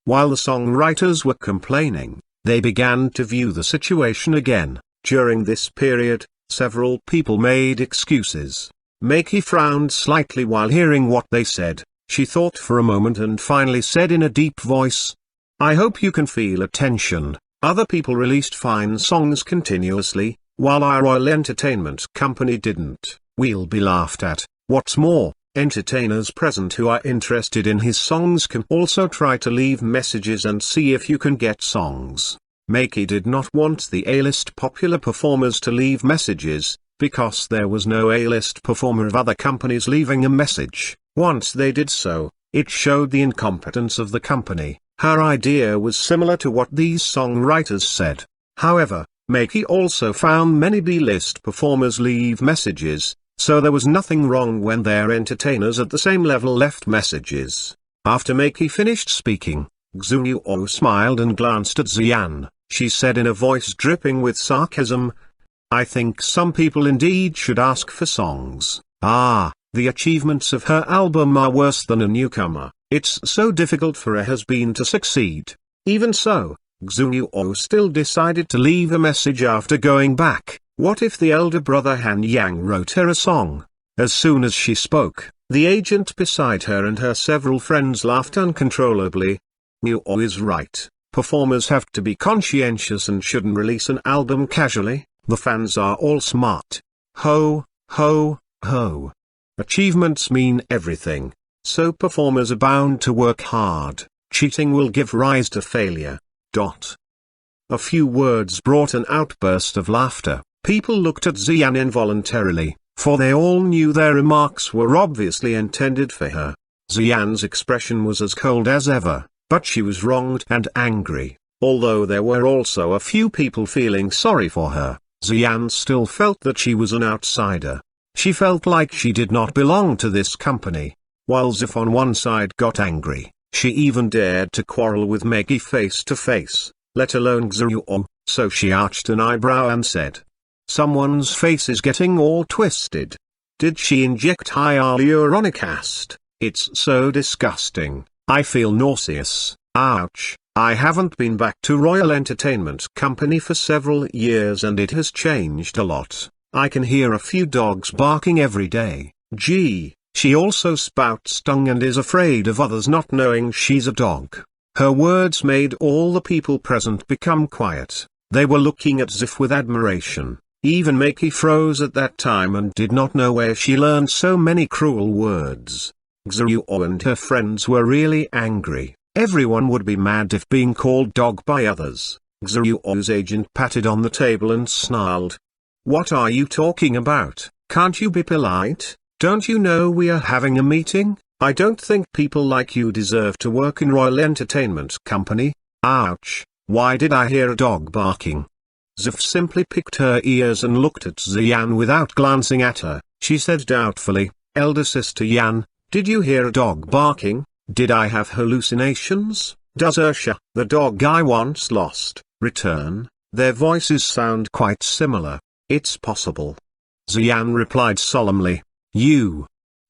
While the songwriters were complaining, they began to view the situation again. During this period, several people made excuses. Maki frowned slightly while hearing what they said. She thought for a moment and finally said in a deep voice, "I hope you can feel attention. Other people released fine songs continuously, while our Royal Entertainment Company didn't. We'll be laughed at. What's more, entertainers present who are interested in his songs can also try to leave messages and see if you can get songs." Maki did not want the A-list popular performers to leave messages, because there was no A-list performer of other companies leaving a message. Once they did so, it showed the incompetence of the company. Her idea was similar to what these songwriters said. However, Maki also found many B-list performers leave messages, so there was nothing wrong when their entertainers at the same level left messages. After Maki finished speaking, Xuanhuan smiled and glanced at Xian. She said in a voice dripping with sarcasm, "I think some people indeed should ask for songs. The achievements of her album are worse than a newcomer. It's so difficult for a has-been to succeed." Even so, Xuanhuan still decided to leave a message after going back. What if the elder brother Han Yang wrote her a song? As soon as she spoke, the agent beside her and her several friends laughed uncontrollably. Xuanhuan is right. Performers have to be conscientious and shouldn't release an album casually. The fans are all smart. Ho, ho, ho. Achievements mean everything. So performers are bound to work hard. Cheating will give rise to failure. A few words brought an outburst of laughter. People looked at Xian involuntarily, for they all knew their remarks were obviously intended for her. Xian's expression was as cold as ever, but she was wronged and angry. Although there were also a few people feeling sorry for her, Xian still felt that she was an outsider. She felt like she did not belong to this company. While Zif on one side got angry, she even dared to quarrel with Maki face to face, let alone Xuanhuan, so she arched an eyebrow and said, "Someone's face is getting all twisted. Did she inject hyaluronic acid? It's so disgusting. I feel nauseous. Ouch. I haven't been back to Royal Entertainment Company for several years and it has changed a lot. I can hear a few dogs barking every day. Gee, she also spouts tongue and is afraid of others not knowing she's a dog." Her words made all the people present become quiet. They were looking at Zif with admiration. Even Maki froze at that time and did not know where she learned so many cruel words. Xuanhuan and her friends were really angry. Everyone would be mad if being called dog by others. Xuanhuan's agent patted on the table and snarled, "What are you talking about? Can't you be polite? Don't you know we are having a meeting? I don't think people like you deserve to work in Royal Entertainment Company." Ouch, why did I hear a dog barking? Zif simply picked her ears and looked at Xian without glancing at her. She said doubtfully, "Elder sister Yan, did you hear a dog barking? Did I have hallucinations? Does Ursha, the dog I once lost, return?" Their voices sound quite similar. "It's possible." Xian replied solemnly, "You."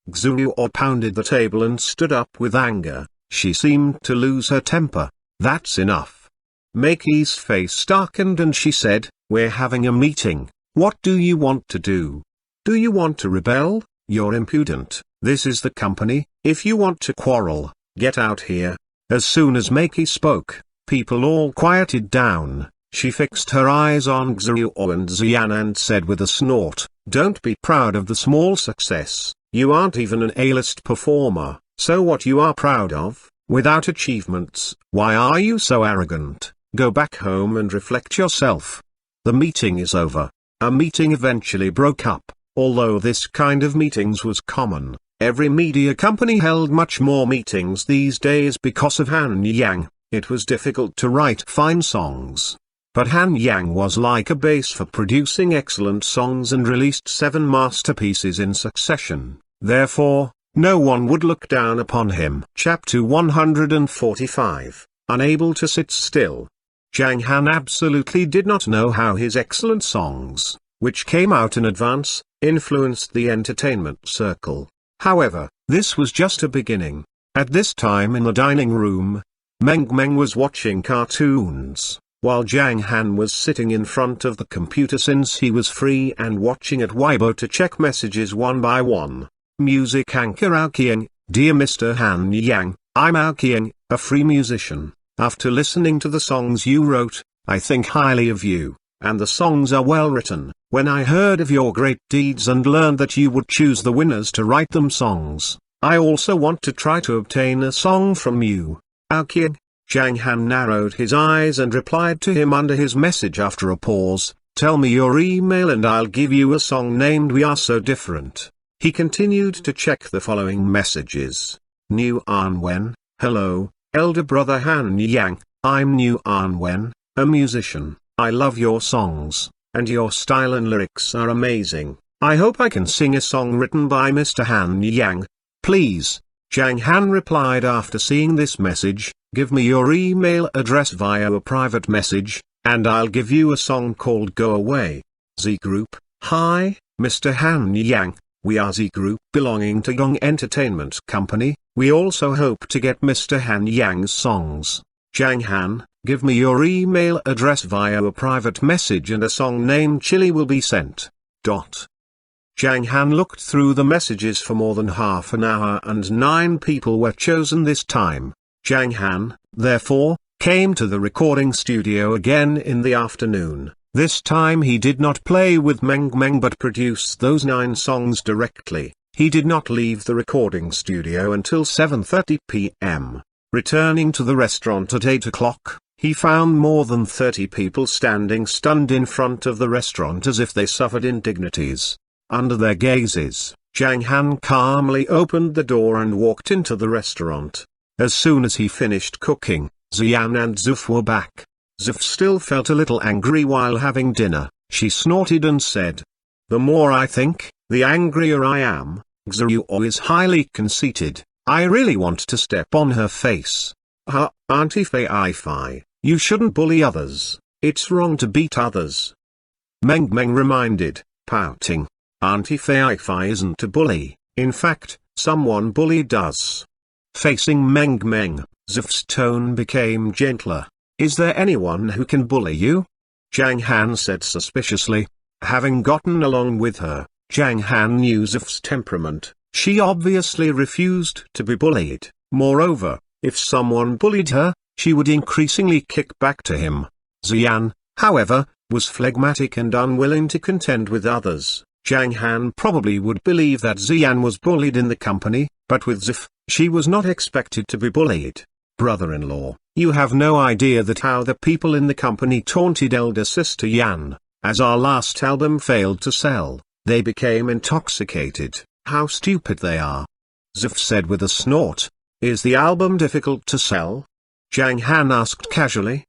Xuanhuan pounded the table and stood up with anger. She seemed to lose her temper. "That's enough." Maki's face darkened and she said, "We're having a meeting. What do you want to do? Do you want to rebel? You're impudent. This is the company. If you want to quarrel, get out here." As soon as Maki spoke, people all quieted down. She fixed her eyes on Xuanhuan and Xian and said with a snort, "Don't be proud of the small success. You aren't even an A-list performer, so what you are proud of? Without achievements, why are you so arrogant? Go back home and reflect yourself." The meeting is over. A meeting eventually broke up. Although this kind of meetings was common, every media company held much more meetings these days because of Han Yang. It was difficult to write fine songs. But Han Yang was like a base for producing excellent songs and released 7 masterpieces in succession. Therefore, no one would look down upon him. Chapter 145. Unable to sit still. Zhang Han absolutely did not know how his excellent songs, which came out in advance, influenced the entertainment circle. However, this was just a beginning. At this time in the dining room, Meng was watching cartoons, while Zhang Han was sitting in front of the computer since he was free and watching at Weibo to check messages one by one. Music anchor Aoqiang: Dear Mr. Han Yang, I'm Aoqiang, a free musician. After listening to the songs you wrote, I think highly of you, and the songs are well written. When I heard of your great deeds and learned that you would choose the winners to write them songs, I also want to try to obtain a song from you. Aoqiang. Zhang Han narrowed his eyes and replied to him under his message after a pause, tell me your email and I'll give you a song named We Are So Different. He continued to check the following messages. Xuanhuan, hello, elder brother Han Yang, I'm Xuanhuan, a musician. I love your songs, and your style and lyrics are amazing. I hope I can sing a song written by Mr. Han Yang. Please. Zhang Han replied after seeing this message, give me your email address via a private message, and I'll give you a song called Go Away. Z Group, hi, Mr. Han Yang, we are Z Group belonging to Young Entertainment Company. We also hope to get Mr. Han Yang's songs. Zhang Han, give me your email address via a private message and a song named Chili will be sent. Zhang Han looked through the messages for more than half an hour and 9 people were chosen this time. Zhang Han, therefore, came to the recording studio again in the afternoon. This time he did not play with Meng but produced those 9 songs directly. He did not leave the recording studio until 7:30 p.m. Returning to the restaurant at 8 o'clock, he found more than 30 people standing stunned in front of the restaurant as if they suffered indignities. Under their gazes, Zhang Han calmly opened the door and walked into the restaurant. As soon as he finished cooking, Xian and Zuf were back. Zuf still felt a little angry while having dinner. She snorted and said, the more I think, the angrier I am. Xuanhuan is highly conceited. I really want to step on her face. Auntie Fei, you shouldn't bully others. It's wrong to beat others. Meng reminded, pouting. Auntie Fei isn't a bully, in fact, someone bullied us. Facing Meng, Zuf's tone became gentler. Is there anyone who can bully you? Zhang Han said suspiciously. Having gotten along with her, Zhang Han knew Zuf's temperament. She obviously refused to be bullied. Moreover, if someone bullied her, she would increasingly kick back to him. Xian, however, was phlegmatic and unwilling to contend with others. Zhang Han probably would believe that Xian was bullied in the company, but with Zif, she was not expected to be bullied. Brother-in-law, you have no idea that how the people in the company taunted elder sister Yan. As our last album failed to sell, they became intoxicated. How stupid they are. Zif said with a snort. Is the album difficult to sell? Zhang Han asked casually.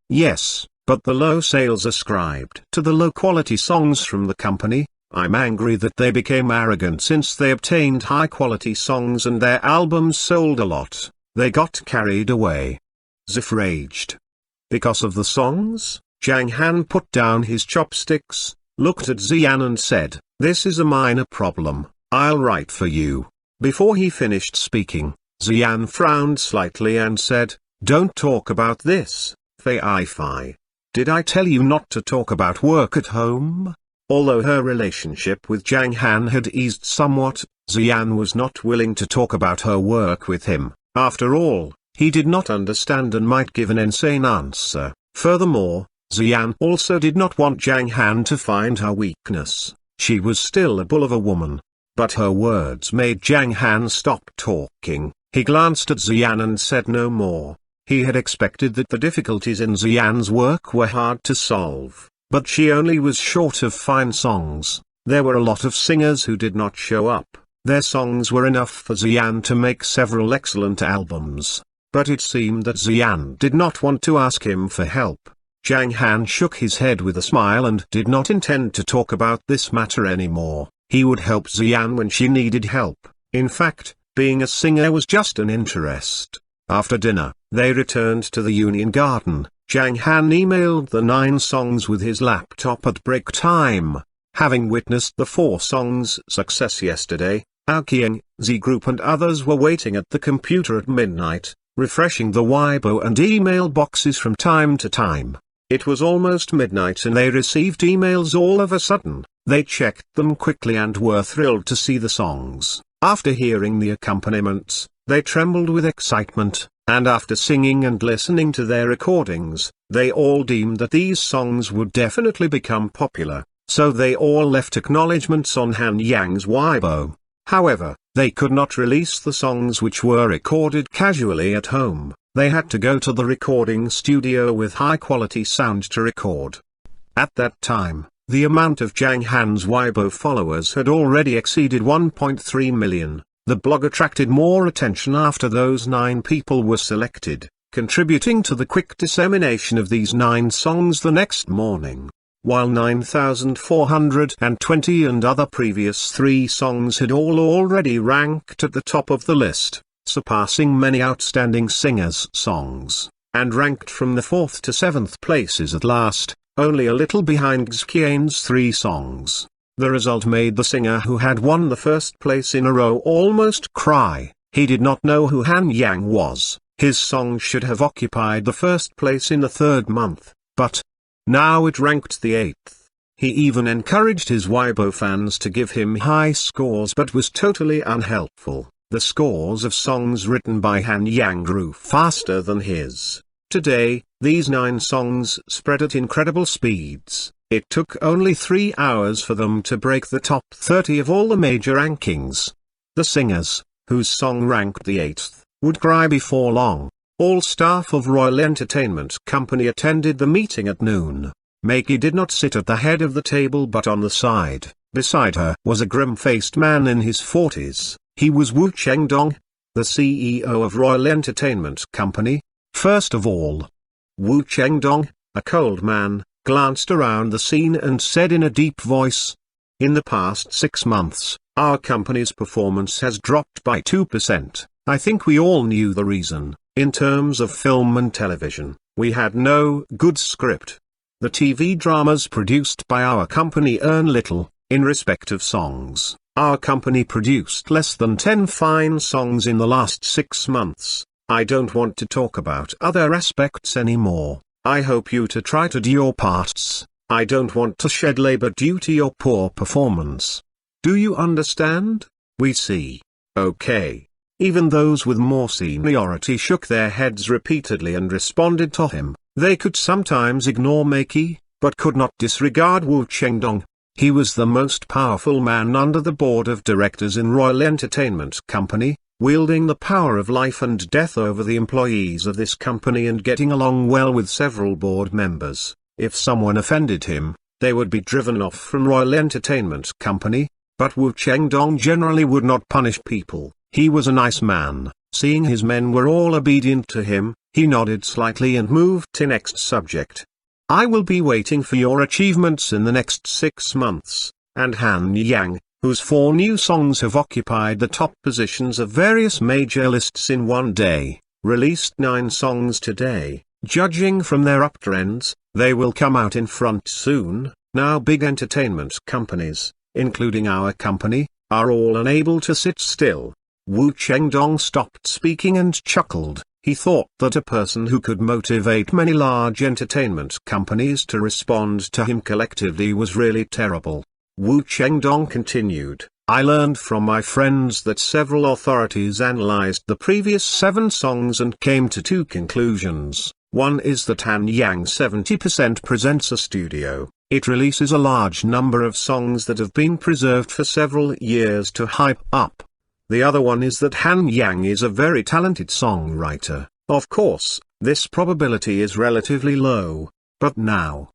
Yes, but the low sales ascribed to the low-quality songs from the company. I'm angry that they became arrogant since they obtained high-quality songs and their albums sold a lot. They got carried away. Zif raged. Because of the songs? Zhang Han put down his chopsticks, looked at Xian and said, this is a minor problem, I'll write for you. Before he finished speaking, Xian frowned slightly and said, don't talk about this, Fei. Did I tell you not to talk about work at home? Although her relationship with Zhang Han had eased somewhat, Xian was not willing to talk about her work with him. After all, he did not understand and might give an insane answer. Furthermore, Xian also did not want Zhang Han to find her weakness. She was still a bull of a woman. But her words made Zhang Han stop talking. He glanced at Xian and said no more. He had expected that the difficulties in Xian's work were hard to solve. But she only was short of fine songs. There were a lot of singers who did not show up. Their songs were enough for Xian to make several excellent albums. But it seemed that Xian did not want to ask him for help. Zhang Han shook his head with a smile and did not intend to talk about this matter anymore. He would help Xian when she needed help. In fact, being a singer was just an interest. After dinner, they returned to the Union Garden. Zhang Han emailed the 9 songs with his laptop at break time. Having witnessed the 4 songs' success yesterday, Qiang, Z Group and others were waiting at the computer at midnight, refreshing the Weibo and email boxes from time to time. It was almost midnight and they received emails all of a sudden. They checked them quickly and were thrilled to see the songs. After hearing the accompaniments, they trembled with excitement, and after singing and listening to their recordings, they all deemed that these songs would definitely become popular, so they all left acknowledgements on Han Yang's Weibo. However, they could not release the songs which were recorded casually at home. They had to go to the recording studio with high-quality sound to record. At that time, the amount of Zhang Han's Weibo followers had already exceeded 1.3 million. The blog attracted more attention after those 9 people were selected, contributing to the quick dissemination of these 9 songs the next morning. While 9,420 and other previous 3 songs had all already ranked at the top of the list, surpassing many outstanding singers' songs, and ranked from the 4th to 7th places at last, only a little behind Qian's 3 songs. The result made the singer who had won the first place in a row almost cry. He did not know who Han Yang was. His song should have occupied the first place in the 3rd month, but now it ranked the 8th. He even encouraged his Weibo fans to give him high scores but was totally unhelpful. The scores of songs written by Han Yang grew faster than his. Today, these 9 songs spread at incredible speeds. It took only 3 hours for them to break the top 30 of all the major rankings. The singers, whose song ranked the 8th, would cry before long. All staff of Royal Entertainment Company attended the meeting at noon. Meiki did not sit at the head of the table but on the side. Beside her was a grim-faced man in his 40s. He was Wu Chengdong, the CEO of Royal Entertainment Company. First of all, Wu Chengdong, a cold man, glanced around the scene and said in a deep voice, "In the past 6 months, our company's performance has dropped by 2%. I think we all knew the reason. In terms of film and television, we had no good script. The TV dramas produced by our company earn little. In respect of songs, our company produced less than 10 fine songs in the last 6 months. I don't want to talk about other aspects anymore. I hope you to try to do your parts. I don't want to shed labor due to your poor performance. Do you understand? We see." Okay. Even those with more seniority shook their heads repeatedly and responded to him. They could sometimes ignore Meiki, but could not disregard Wu Chengdong. He was the most powerful man under the board of directors in Royal Entertainment Company, wielding the power of life and death over the employees of this company and getting along well with several board members. If someone offended him, they would be driven off from Royal Entertainment Company, but Wu Chengdong generally would not punish people. He was a nice man. Seeing his men were all obedient to him, he nodded slightly and moved to next subject. "I will be waiting for your achievements in the next 6 months." And Han Yang, whose 4 new songs have occupied the top positions of various major lists in one day, released 9 songs today. Judging from their uptrends, they will come out in front soon. Now big entertainment companies, including our company, are all unable to sit still. Wu Chengdong stopped speaking and chuckled. He thought that a person who could motivate many large entertainment companies to respond to him collectively was really terrible. Wu Chengdong continued, "I learned from my friends that several authorities analyzed the previous 7 songs and came to 2 conclusions. One is that Han Yang 70% presents a studio. It releases a large number of songs that have been preserved for several years to hype up. The other one is that Han Yang is a very talented songwriter. Of course, this probability is relatively low, but now."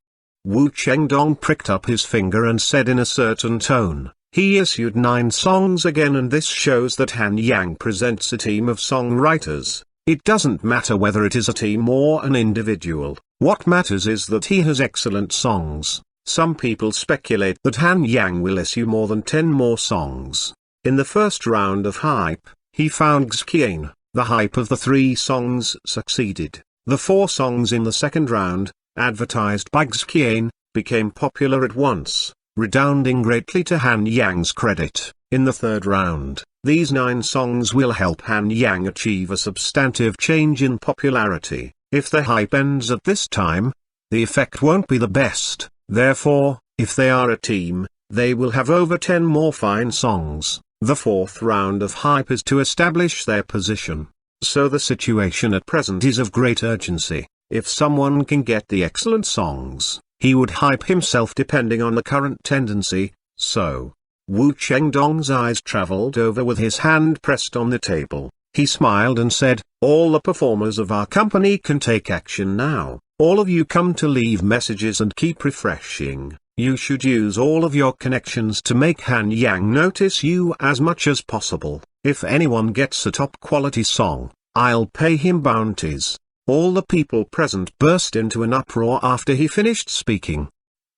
Wu Chengdong pricked up his finger and said in a certain tone, "He issued 9 songs again, and this shows that Han Yang presents a team of songwriters. It doesn't matter whether it is a team or an individual. What matters is that he has excellent songs." Some people speculate that Han Yang will issue more than 10 more songs. In the first round of hype, he found Qian, The hype of the 3 songs succeeded. The 4 songs in the second round, advertised by Xuanhuan, became popular at once, redounding greatly to Han Yang's credit. In the third round, these 9 songs will help Han Yang achieve a substantive change in popularity. If the hype ends at this time, the effect won't be the best. Therefore, if they are a team, they will have over 10 more fine songs. The fourth round of hype is to establish their position. So the situation at present is of great urgency. If someone can get the excellent songs, he would hype himself depending on the current tendency. So, Wu Chengdong's eyes traveled over with his hand pressed on the table. He smiled and said, "All the performers of our company can take action now. All of you come to leave messages and keep refreshing. You should use all of your connections to make Han Yang notice you as much as possible. If anyone gets a top quality song, I'll pay him bounties." All the people present burst into an uproar after he finished speaking.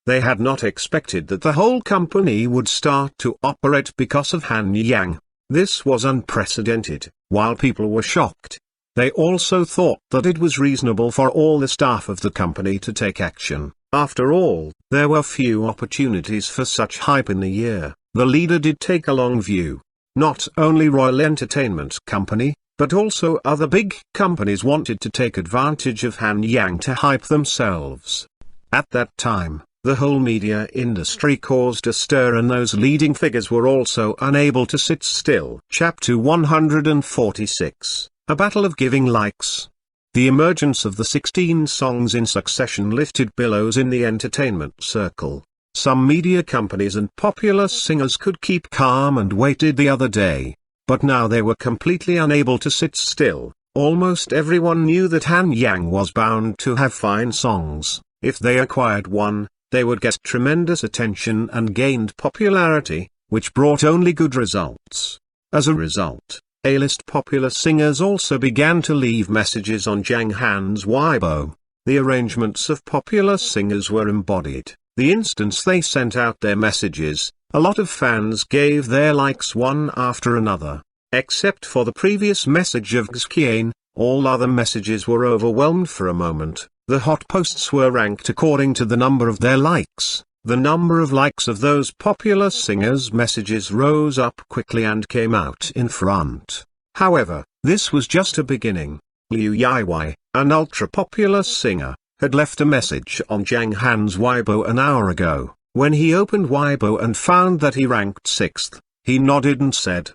They had not expected that the whole company would start to operate because of Han Yang. This was unprecedented. While people were shocked, they also thought that it was reasonable for all the staff of the company to take action. After all, there were few opportunities for such hype in the year. The leader did take a long view. Not only Royal Entertainment Company, but also other big companies wanted to take advantage of Han Yang to hype themselves. At that time, the whole media industry caused a stir and those leading figures were also unable to sit still. Chapter 146, A Battle of Giving Likes. The emergence of the 16 songs in succession lifted billows in the entertainment circle. Some media companies and popular singers could keep calm and waited the other day. But now they were completely unable to sit still. Almost everyone knew that Han Yang was bound to have fine songs. If they acquired one, they would get tremendous attention and gained popularity, which brought only good results. As a result, A-list popular singers also began to leave messages on Zhang Han's Weibo. The arrangements of popular singers were embodied. The instant they sent out their messages, a lot of fans gave their likes one after another. Except for the previous message of Xuanhuan, all other messages were overwhelmed for a moment. The hot posts were ranked according to the number of their likes. The number of likes of those popular singers' messages rose up quickly and came out in front. However, this was just a beginning. Liu Yiwei, an ultra-popular singer, had left a message on Zhang Han's Weibo an hour ago. When he opened Weibo and found that he ranked 6th, he nodded and said,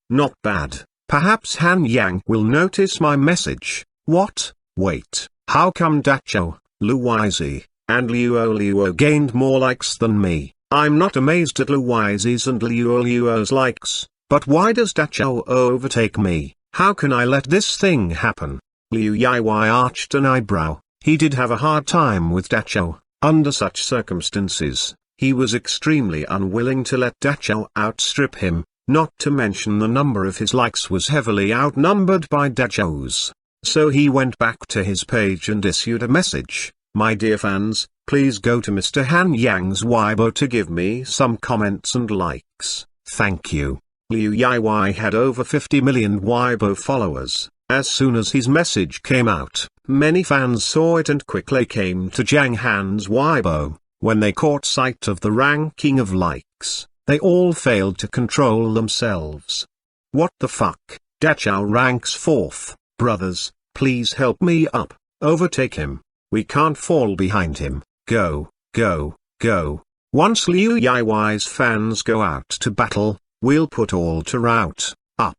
"Not bad. Perhaps Han Yang will notice my message." What? Wait, how come Dachou, Lu Weizi, and Luo gained more likes than me? I'm not amazed at Lu Weizi's and Luo's likes, but why does Dachou overtake me? How can I let this thing happen? Liu Yiwei arched an eyebrow. He did have a hard time with Dachou. Under such circumstances, he was extremely unwilling to let Dachou outstrip him, not to mention the number of his likes was heavily outnumbered by Dachou's. So he went back to his page and issued a message. "My dear fans, please go to Mr. Han Yang's Weibo to give me some comments and likes. Thank you." Liu Yiwei had over 50 million Weibo followers. As soon as his message came out, many fans saw it and quickly came to Zhang Han's Weibo. When they caught sight of the ranking of likes, they all failed to control themselves. What the fuck? Dachou ranks 4th. Brothers, please help me up. Overtake him. We can't fall behind him. Go, go, go. Once Liu Yiwei's fans go out to battle, we'll put all to rout. Up.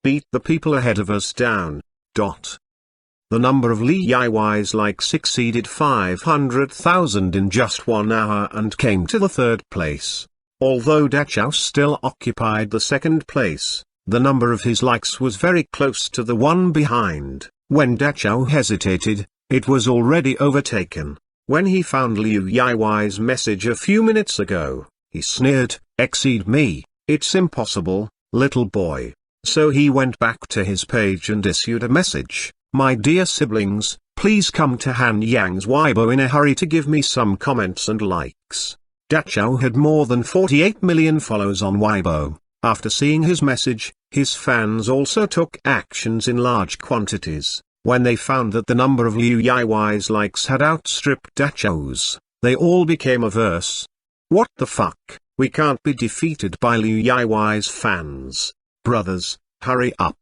Beat the people ahead of us down. The number of Liu Yiwei's likes exceeded 500,000 in just 1 hour and came to the 3rd place. Although Dachou still occupied the 2nd place, the number of his likes was very close to the one behind. When Dachou hesitated, it was already overtaken. When he found Liu Yiwei's message a few minutes ago, he sneered, "Exceed me, it's impossible, little boy." So he went back to his page and issued a message. "My dear siblings, please come to Han Yang's Weibo in a hurry to give me some comments and likes." Dachou had more than 48 million followers on Weibo. After seeing his message, his fans also took actions in large quantities. When they found that the number of Liu Yiwai's likes had outstripped Daqiao's, they all became averse. What the fuck, we can't be defeated by Liu Yiwai's fans. Brothers, hurry up.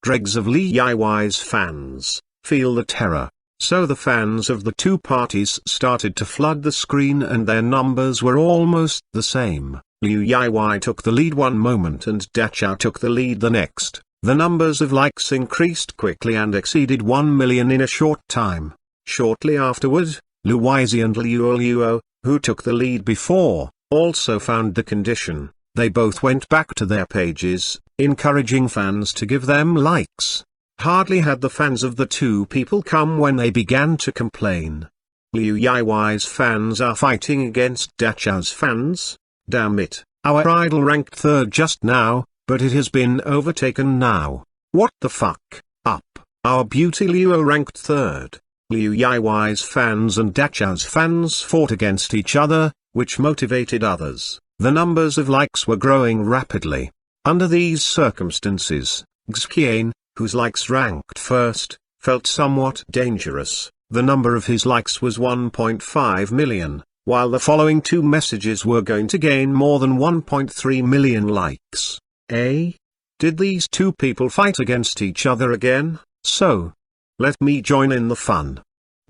Dregs of Liu Yiwai's fans, feel the terror. So the fans of the two parties started to flood the screen and their numbers were almost the same. Liu Yiwai took the lead one moment and Daqiao took the lead the next. The numbers of likes increased quickly and exceeded 1 million in a short time. Shortly afterward, Lu Weizi and Liu Luo, who took the lead before, also found the condition. They both went back to their pages, encouraging fans to give them likes. Hardly had the fans of the two people come when they began to complain. Liu Yiwai's fans are fighting against Daqiao's fans? Damn it, our idol ranked third just now, but it has been overtaken now. What the fuck, up, our beauty Liu ranked third. Liu Yiwai's fans and Daqiao's fans fought against each other, which motivated others. The numbers of likes were growing rapidly. Under these circumstances, Xuanhuan, whose likes ranked first, felt somewhat dangerous. The number of his likes was 1.5 million, while the following two messages were going to gain more than 1.3 million likes. Did these two people fight against each other again? So, let me join in the fun.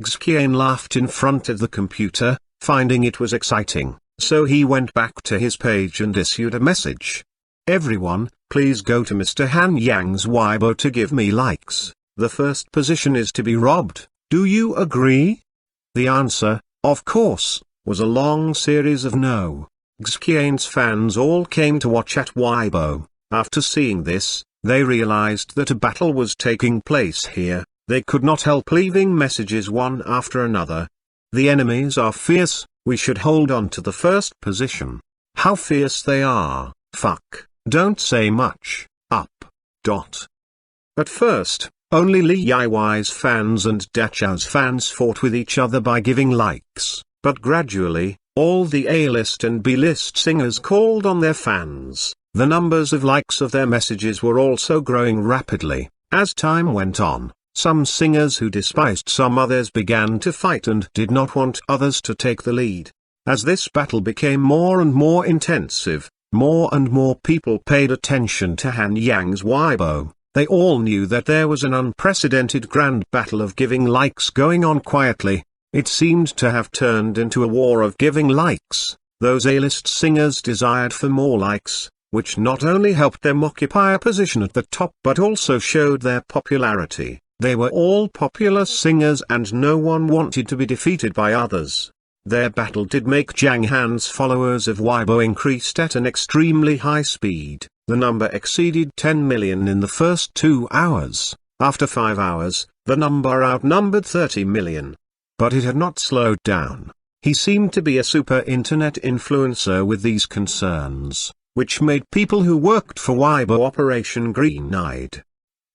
Xuanhuan laughed in front of the computer, finding it was exciting, so he went back to his page and issued a message. Everyone, please go to Mr. Han Yang's Weibo to give me likes. The first position is to be robbed, do you agree? The answer, of course, was a long series of no. Xuanhuan's fans all came to watch at Weibo. After seeing this, they realized that a battle was taking place here. They could not help leaving messages one after another. The enemies are fierce, we should hold on to the first position. How fierce they are, fuck. Don't say much, up. At first, only Liu Yiwai's fans and Daqiao's fans fought with each other by giving likes, but gradually, all the A-list and B-list singers called on their fans. The numbers of likes of their messages were also growing rapidly. As time went on, some singers who despised some others began to fight and did not want others to take the lead. As this battle became more and more intensive, more and more people paid attention to Han Yang's Weibo. They all knew that there was an unprecedented grand battle of giving likes going on quietly. It seemed to have turned into a war of giving likes. Those A-list singers desired for more likes, which not only helped them occupy a position at the top but also showed their popularity. They were all popular singers and no one wanted to be defeated by others. Their battle did make Zhang Han's followers of Weibo increased at an extremely high speed. The number exceeded 10 million in the first 2 hours. After 5 hours, the number outnumbered 30 million. But it had not slowed down. He seemed to be a super internet influencer with these concerns, which made people who worked for Weibo operation green-eyed.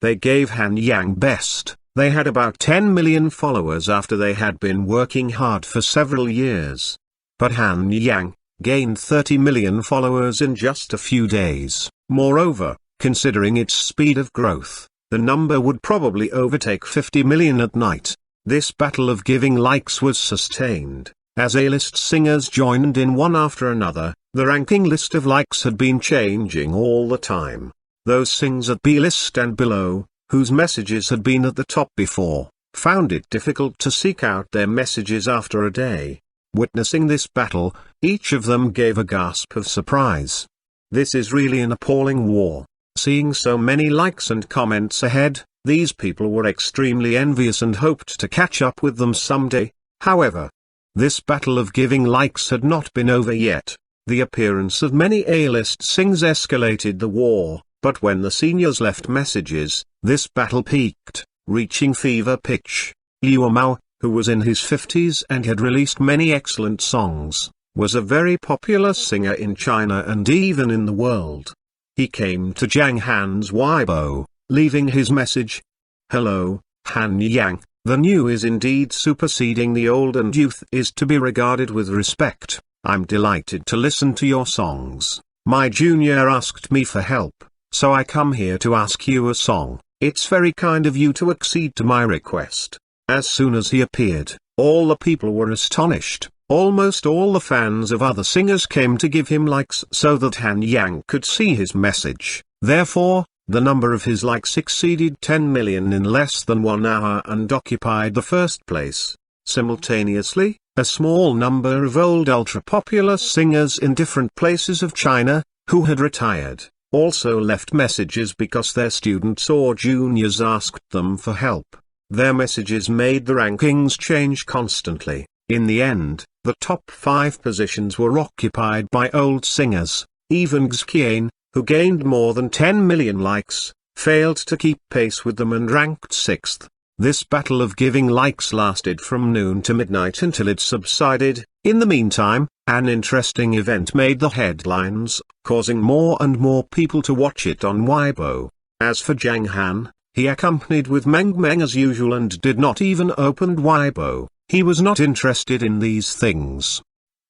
They gave Han Yang best. They had about 10 million followers after they had been working hard for several years. But Han Yang gained 30 million followers in just a few days. Moreover, considering its speed of growth, the number would probably overtake 50 million at night. This battle of giving likes was sustained. As A-list singers joined in one after another, the ranking list of likes had been changing all the time. Those singers at B-list and below, whose messages had been at the top before, found it difficult to seek out their messages after a day. Witnessing this battle, each of them gave a gasp of surprise. This is really an appalling war. Seeing so many likes and comments ahead, these people were extremely envious and hoped to catch up with them someday. However, this battle of giving likes had not been over yet. The appearance of many A-list singers escalated the war, but when the seniors left messages, this battle peaked, reaching fever pitch. Liu Mao, who was in his 50s and had released many excellent songs, was a very popular singer in China and even in the world. He came to Zhang Han's Weibo, leaving his message. Hello, Han Yang, the new is indeed superseding the old and youth is to be regarded with respect. I'm delighted to listen to your songs. My junior asked me for help, so I come here to ask you a song. It's very kind of you to accede to my request." As soon as he appeared, all the people were astonished. Almost all the fans of other singers came to give him likes so that Han Yang could see his message. Therefore, the number of his likes exceeded 10 million in less than 1 hour and occupied the first place. Simultaneously, a small number of old ultra-popular singers in different places of China, who had retired, also left messages because their students or juniors asked them for help. Their messages made the rankings change constantly. In the end, the top 5 positions were occupied by old singers. Even Xuanhuan, who gained more than 10 million likes, failed to keep pace with them and ranked 6th. This battle of giving likes lasted from noon to midnight until it subsided. In the meantime, an interesting event made the headlines, causing more and more people to watch it on Weibo. As for Zhang Han, he accompanied with Meng as usual and did not even open Weibo. He was not interested in these things.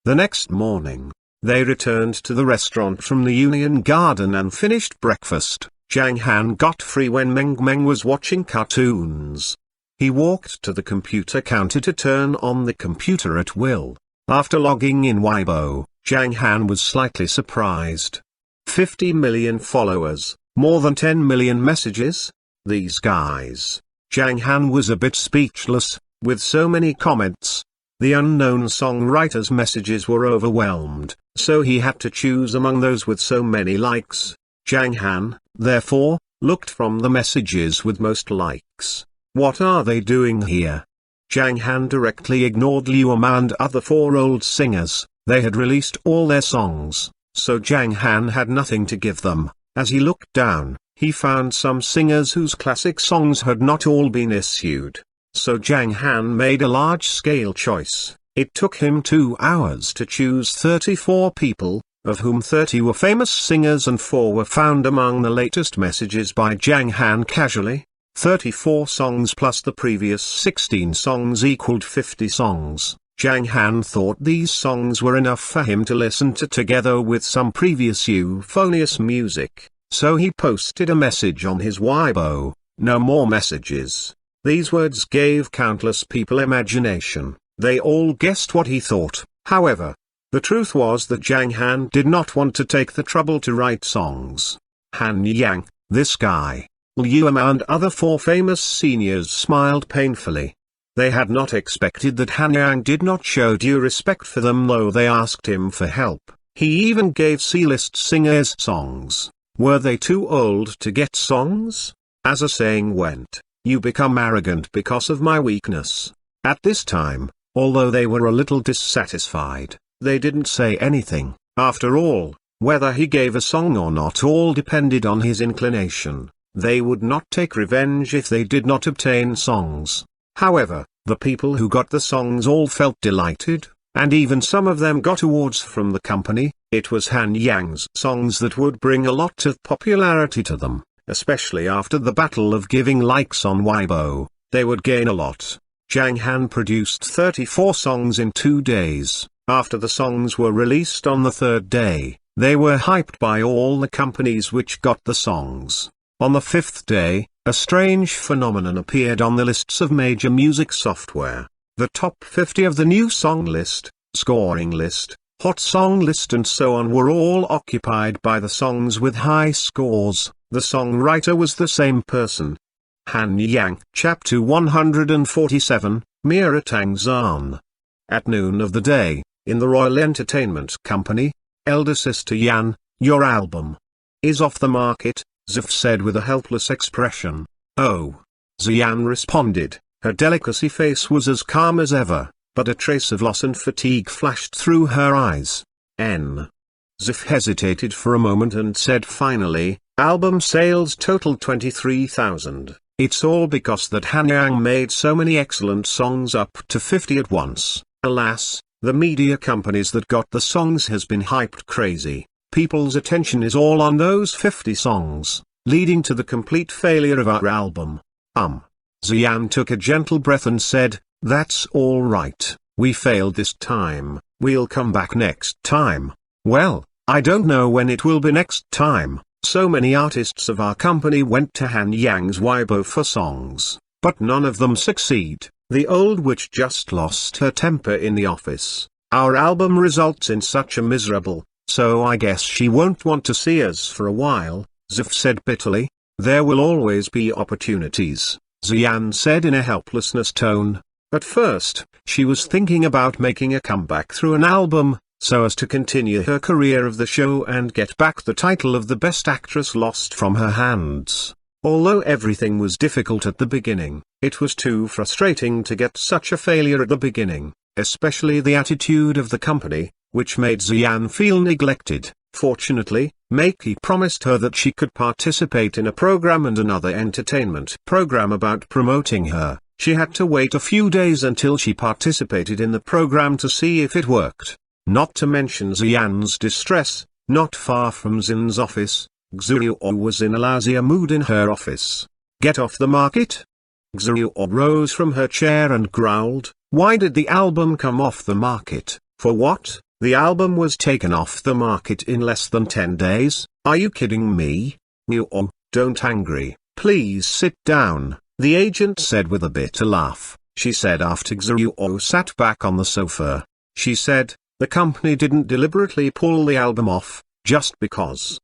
The next morning, they returned to the restaurant from the Union Garden and finished breakfast. Zhang Han got free when Meng was watching cartoons. He walked to the computer counter to turn on the computer at will. After logging in Weibo, Zhang Han was slightly surprised. 50 million followers, more than 10 million messages? These guys. Zhang Han was a bit speechless. With so many comments, the unknown songwriter's messages were overwhelmed, so he had to choose among those with so many likes. Zhang Han, therefore, looked from the messages with most likes. What are they doing here? Zhang Han directly ignored Liu Ma and other 4 old singers. They had released all their songs, so Zhang Han had nothing to give them. As he looked down, he found some singers whose classic songs had not all been issued. So Zhang Han made a large-scale choice. It took him 2 hours to choose 34 people, of whom 30 were famous singers and 4 were found among the latest messages by Zhang Han casually. 34 songs plus the previous 16 songs equaled 50 songs. Zhang Han thought these songs were enough for him to listen to together with some previous euphonious music, so he posted a message on his Weibo, "No more messages." These words gave countless people imagination. They all guessed what he thought. However, the truth was that Zhang Han did not want to take the trouble to write songs. Han Yang, this guy, Liu Ma and other 4 famous seniors smiled painfully. They had not expected that Han Yang did not show due respect for them though they asked him for help. He even gave C-list singers songs. Were they too old to get songs? As a saying went, "You become arrogant because of my weakness." At this time, although they were a little dissatisfied, they didn't say anything. After all, whether he gave a song or not all depended on his inclination. They would not take revenge if they did not obtain songs. However, the people who got the songs all felt delighted, and even some of them got awards from the company. It was Han Yang's songs that would bring a lot of popularity to them. Especially after the battle of giving likes on Weibo, they would gain a lot. Zhang Han produced 34 songs in 2 days. After the songs were released on the 3rd day, they were hyped by all the companies which got the songs. On the 5th day, a strange phenomenon appeared on the lists of major music software. The top 50 of the new song list, scoring list, hot song list and so on were all occupied by the songs with high scores. The songwriter was the same person. Han Yang. Chapter 147, Miratangzan. At noon of the day, in the Royal Entertainment Company, elder sister Yan, your album is off the market, Zif said with a helpless expression. Oh. Ziyan responded, her delicacy face was as calm as ever, but a trace of loss and fatigue flashed through her eyes. Zif hesitated for a moment and said finally, album sales totaled 23,000. It's all because that Han Yang made so many excellent songs up to 50 at once. Alas, the media companies that got the songs has been hyped crazy. People's attention is all on those 50 songs, leading to the complete failure of our album. Ziyan took a gentle breath and said, that's all right, we failed this time, we'll come back next time. Well, I don't know when it will be next time. So many artists of our company went to Han Yang's Weibo for songs, but none of them succeed. The old witch just lost her temper in the office. Our album results in such a miserable, so I guess she won't want to see us for a while, Zif said bitterly. There will always be opportunities, Xian said in a helplessness tone. At first, she was thinking about making a comeback through an album, so as to continue her career of the show and get back the title of the best actress lost from her hands. Although everything was difficult at the beginning, it was too frustrating to get such a failure at the beginning, especially the attitude of the company, which made Xian feel neglected. Fortunately, Meiki promised her that she could participate in a program and another entertainment program about promoting her. She had to wait a few days until she participated in the program to see if it worked. Not to mention Xian's distress, not far from Zin's office, Xuanhuan was in a lousier mood in her office. Get off the market? Xuanhuan rose from her chair and growled, why did the album come off the market? For what? The album was taken off the market in less than 10 days, are you kidding me? Xuanhuan, don't angry, please sit down, the agent said with a bitter laugh. She said after Xuanhuan sat back on the sofa. She said, the company didn't deliberately pull the album off, just because.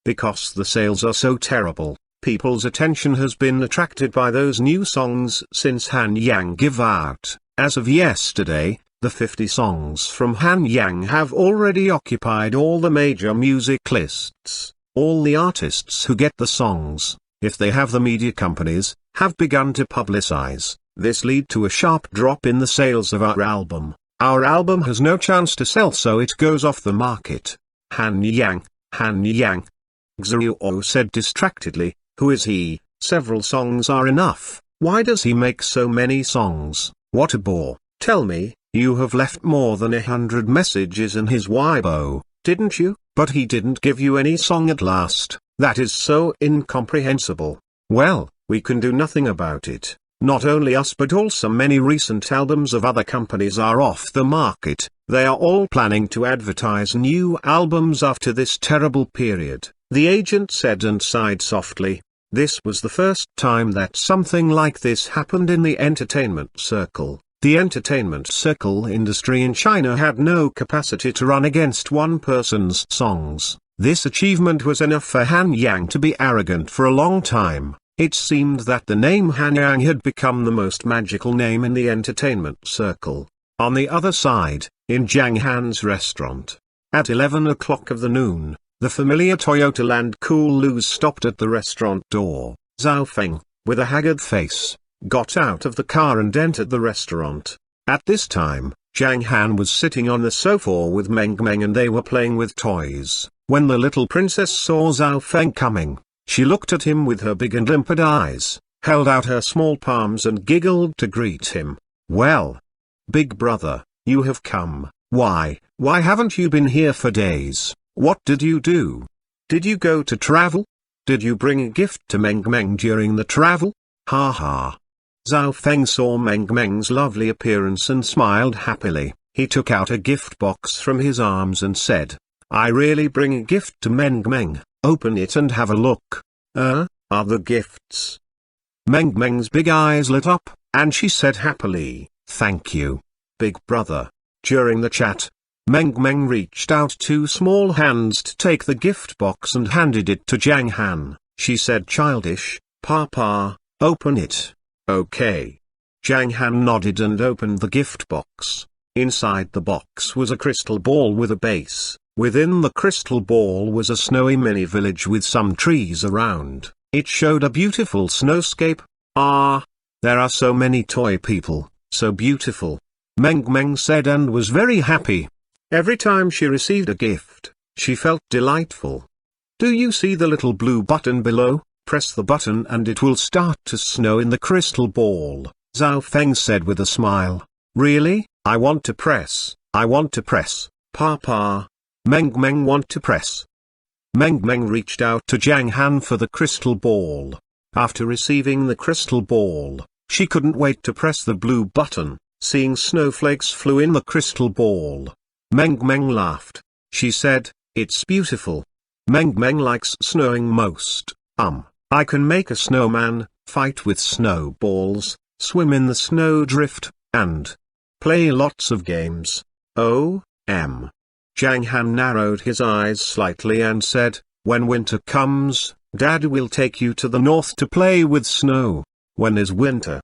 Because the sales are so terrible, people's attention has been attracted by those new songs since Han Yang gave out. As of yesterday, the 50 songs from Han Yang have already occupied all the major music lists. All the artists who get the songs, if they have the media companies, have begun to publicize. This lead to a sharp drop in the sales of our album. Our album has no chance to sell, so it goes off the market. Han Yang, Xuanhuan said distractedly, who is he? Several songs are enough. Why does he make so many songs? What a bore. Tell me, you have left more than 100 messages in his Weibo, didn't you? But he didn't give you any song at last. That is so incomprehensible. Well, we can do nothing about it. Not only us but also many recent albums of other companies are off the market. They are all planning to advertise new albums after this terrible period, the agent said and sighed softly. This was the first time that something like this happened in the entertainment circle. The entertainment circle industry in China had no capacity to run against one person's songs. This achievement was enough for Han Yang to be arrogant for a long time. It seemed that the name Han Yang had become the most magical name in the entertainment circle. On the other side, in Zhang Han's restaurant, at 11 o'clock of the noon, the familiar Toyota Land Cool stopped at the restaurant door. Zhao Feng, with a haggard face, got out of the car and entered the restaurant. At this time, Zhang Han was sitting on the sofa with Meng Meng and they were playing with toys. When the little princess saw Zhao Feng coming, she looked at him with her big and limpid eyes, held out her small palms and giggled to greet him. Well, big brother, you have come. Why haven't you been here for days? What did you do? Did you go to travel? Did you bring a gift to Meng Meng during the travel? Ha ha. Zhao Feng saw Meng Meng's lovely appearance and smiled happily. He took out a gift box from his arms and said, I really bring a gift to Meng Meng. Open it and have a look. Are the gifts? Meng Meng's big eyes lit up, and she said happily, thank you, big brother. During the chat, Meng Meng reached out two small hands to take the gift box and handed it to Zhang Han. She said childish, Papa, open it. Okay. Zhang Han nodded and opened the gift box. Inside the box was a crystal ball with a base. Within the crystal ball was a snowy mini village with some trees around. It showed a beautiful snowscape. Ah, there are so many toy people, so beautiful. Meng Meng said and was very happy. Every time she received a gift, she felt delightful. Do you see the little blue button below? Press the button and it will start to snow in the crystal ball. Zhao Feng said with a smile. Really? I want to press. Papa. Meng Meng want to press. Meng Meng reached out to Zhang Han for the crystal ball. After receiving the crystal ball, she couldn't wait to press the blue button. Seeing snowflakes flew in the crystal ball, Meng Meng laughed. She said, It's beautiful. Meng Meng likes snowing most. I can make a snowman, fight with snowballs, swim in the snowdrift, and play lots of games. Zhang Han narrowed his eyes slightly and said, when winter comes, Dad will take you to the north to play with snow. When is winter?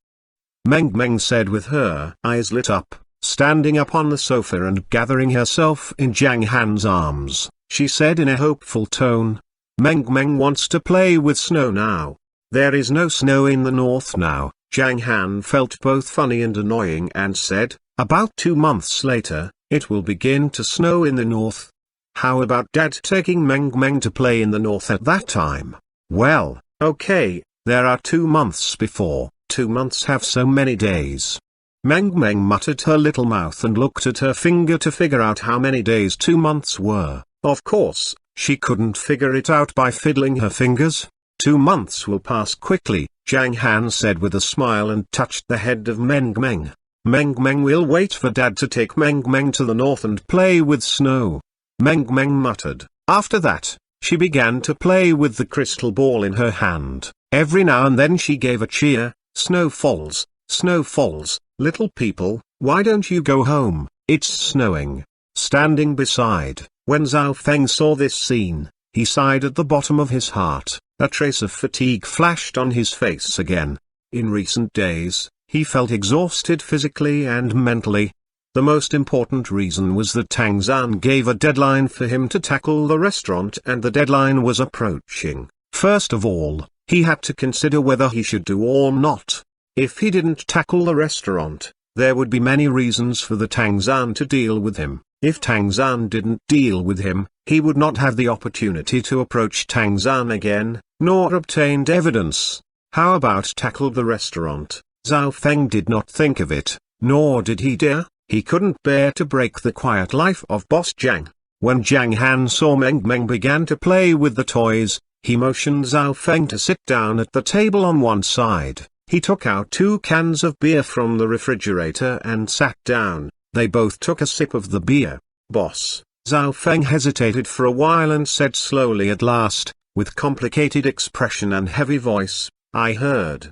Meng Meng said with her eyes lit up, standing up on the sofa and gathering herself in Zhang Han's arms. She said in a hopeful tone, Meng Meng wants to play with snow now. There is no snow in the north now. Zhang Han felt both funny and annoying and said, about 2 months later, it will begin to snow in the north. How about Dad taking Meng Meng to play in the north at that time? Well, okay, there are 2 months before. 2 months have so many days. Meng Meng muttered her little mouth and looked at her finger to figure out how many days 2 months were. Of course, she couldn't figure it out by fiddling her fingers. 2 months will pass quickly, Zhang Han said with a smile and touched the head of Meng Meng. Meng Meng will wait for Dad to take Meng Meng to the north and play with snow. Meng Meng muttered. After that, she began to play with the crystal ball in her hand. Every now and then she gave a cheer. Snow falls, little people, why don't you go home, it's snowing. Standing beside, when Zhao Feng saw this scene, he sighed at the bottom of his heart. A trace of fatigue flashed on his face again. In recent days, he felt exhausted physically and mentally. The most important reason was that Tang Zan gave a deadline for him to tackle the restaurant and the deadline was approaching. First of all, he had to consider whether he should do or not. If he didn't tackle the restaurant, there would be many reasons for the Tang Zan to deal with him. If Tang Zan didn't deal with him, he would not have the opportunity to approach Tang Zan again, nor obtained evidence. How about tackle the restaurant? Zhao Feng did not think of it, nor did he dare. He couldn't bear to break the quiet life of Boss Zhang. When Zhang Han saw Meng Meng began to play with the toys, he motioned Zhao Feng to sit down at the table on one side. He took out 2 cans of beer from the refrigerator and sat down. They both took a sip of the beer. Boss. Zhao Feng hesitated for a while and said slowly at last, with complicated expression and heavy voice, I heard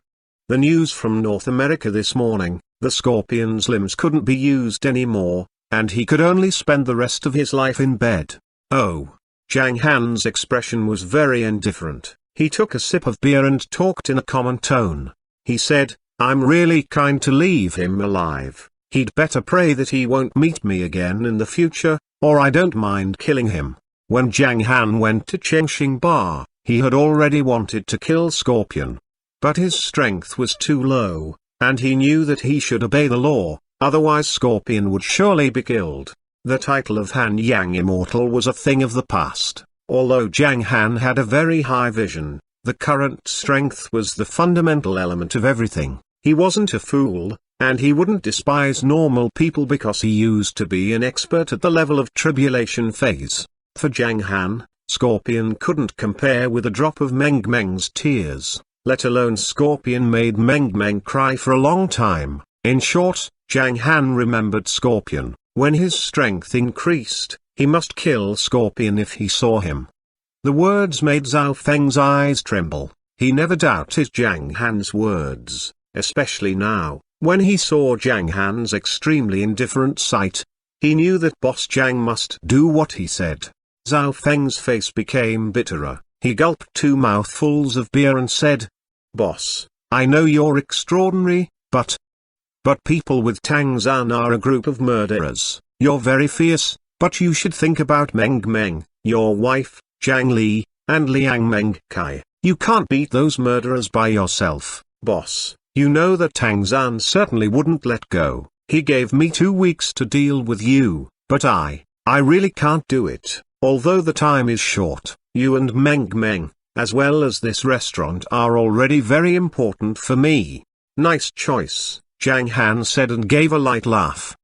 the news from North America this morning. The scorpion's limbs couldn't be used anymore, and he could only spend the rest of his life in bed. Oh. Zhang Han's expression was very indifferent. He took a sip of beer and talked in a common tone. He said, I'm really kind to leave him alive. He'd better pray that he won't meet me again in the future, or I don't mind killing him. When Zhang Han went to Chengxing Bar, he had already wanted to kill Scorpion. But his strength was too low, and he knew that he should obey the law, otherwise Scorpion would surely be killed. The title of Han Yang Immortal was a thing of the past. Although Zhang Han had a very high vision, the current strength was the fundamental element of everything. He wasn't a fool, and he wouldn't despise normal people because he used to be an expert at the level of tribulation phase. For Zhang Han, Scorpion couldn't compare with a drop of Meng Meng's tears, let alone Scorpion made Meng Meng cry for a long time. In short, Zhang Han remembered Scorpion. When his strength increased, he must kill Scorpion if he saw him. The words made Zhao Feng's eyes tremble. He never doubted Zhang Han's words, especially now, when he saw Zhang Han's extremely indifferent sight. He knew that Boss Zhang must do what he said. Zhao Feng's face became bitterer. He gulped 2 mouthfuls of beer and said, Boss, I know you're extraordinary, but people with Tang Zan are a group of murderers. You're very fierce, but you should think about Meng Meng, your wife, Zhang Li, and Liang Meng Kai. You can't beat those murderers by yourself. Boss, you know that Tang Zan certainly wouldn't let go. He gave me 2 weeks to deal with you, but I really can't do it. Although the time is short, you and Meng Meng, as well as this restaurant are already very important for me. Nice choice, Zhang Han said and gave a light laugh.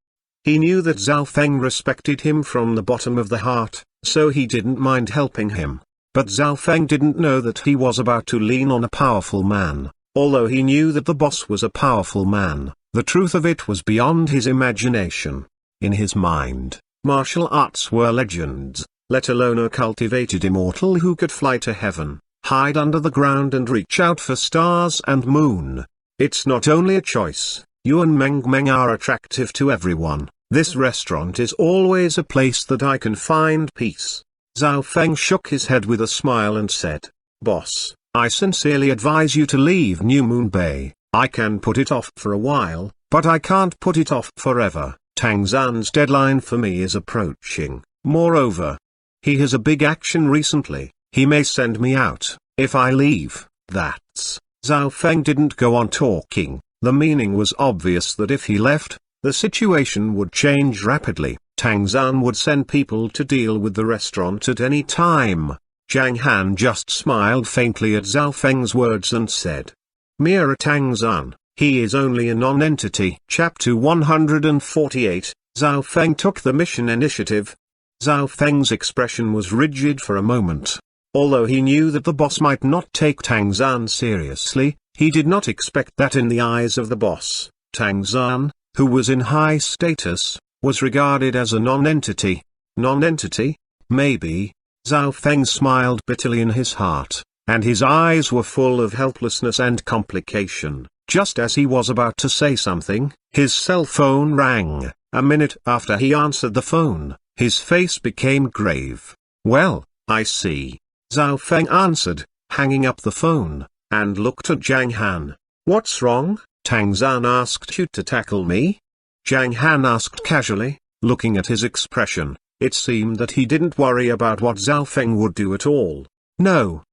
He knew that Zhao Feng respected him from the bottom of the heart, so he didn't mind helping him. But Zhao Feng didn't know that he was about to lean on a powerful man. Although he knew that the boss was a powerful man, the truth of it was beyond his imagination. In his mind, martial arts were legends, let alone a cultivated immortal who could fly to heaven, hide under the ground and reach out for stars and moon. It's not only a choice, you and Meng Meng are attractive to everyone. This restaurant is always a place that I can find peace. Zhao Feng shook his head with a smile and said, Boss, I sincerely advise you to leave New Moon Bay. I can put it off for a while, but I can't put it off forever. Tang Zan's deadline for me is approaching. Moreover, he has a big action recently. He may send me out, if I leave. That's... Zhao Feng didn't go on talking. The meaning was obvious that if he left, the situation would change rapidly. Tang Zan would send people to deal with the restaurant at any time. Zhang Han just smiled faintly at Zhao Feng's words and said, Mere Tang Zan, he is only a non-entity. Chapter 148, Zhao Feng took the mission initiative. Zhao Feng's expression was rigid for a moment. Although he knew that the boss might not take Tang Zan seriously, he did not expect that in the eyes of the boss. Tang Zan, who was in high status, was regarded as a non-entity. Non-entity? Maybe. Zhao Feng smiled bitterly in his heart, and his eyes were full of helplessness and complication. Just as he was about to say something, his cell phone rang. A minute after he answered the phone, his face became grave. Well, I see. Zhao Feng answered, hanging up the phone, and looked at Zhang Han. What's wrong? Tang Zan asked you to tackle me? Zhang Han asked casually, looking at his expression. It seemed that he didn't worry about what Zhao Feng would do at all. No.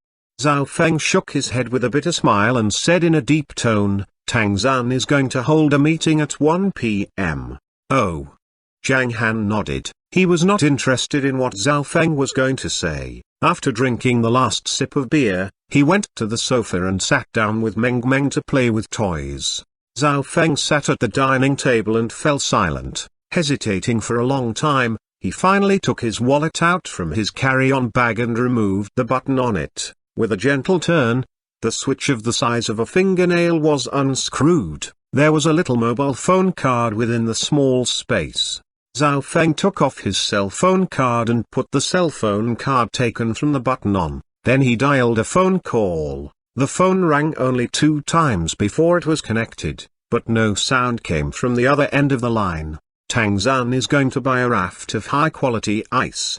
Zhao Feng shook his head with a bitter smile and said in a deep tone, Tang Zan is going to hold a meeting at 1 p.m. Oh. Zhang Han nodded. He was not interested in what Zhao Feng was going to say. After drinking the last sip of beer, he went to the sofa and sat down with Meng Meng to play with toys. Zhao Feng sat at the dining table and fell silent, hesitating for a long time. He finally took his wallet out from his carry-on bag and removed the button on it. With a gentle turn, the switch of the size of a fingernail was unscrewed. There was a little mobile phone card within the small space. Zhao Feng took off his cell phone card and put the cell phone card taken from the button on. Then he dialed a phone call. The phone rang only 2 times before it was connected, but no sound came from the other end of the line. Tang Zan is going to buy a raft of high-quality ice.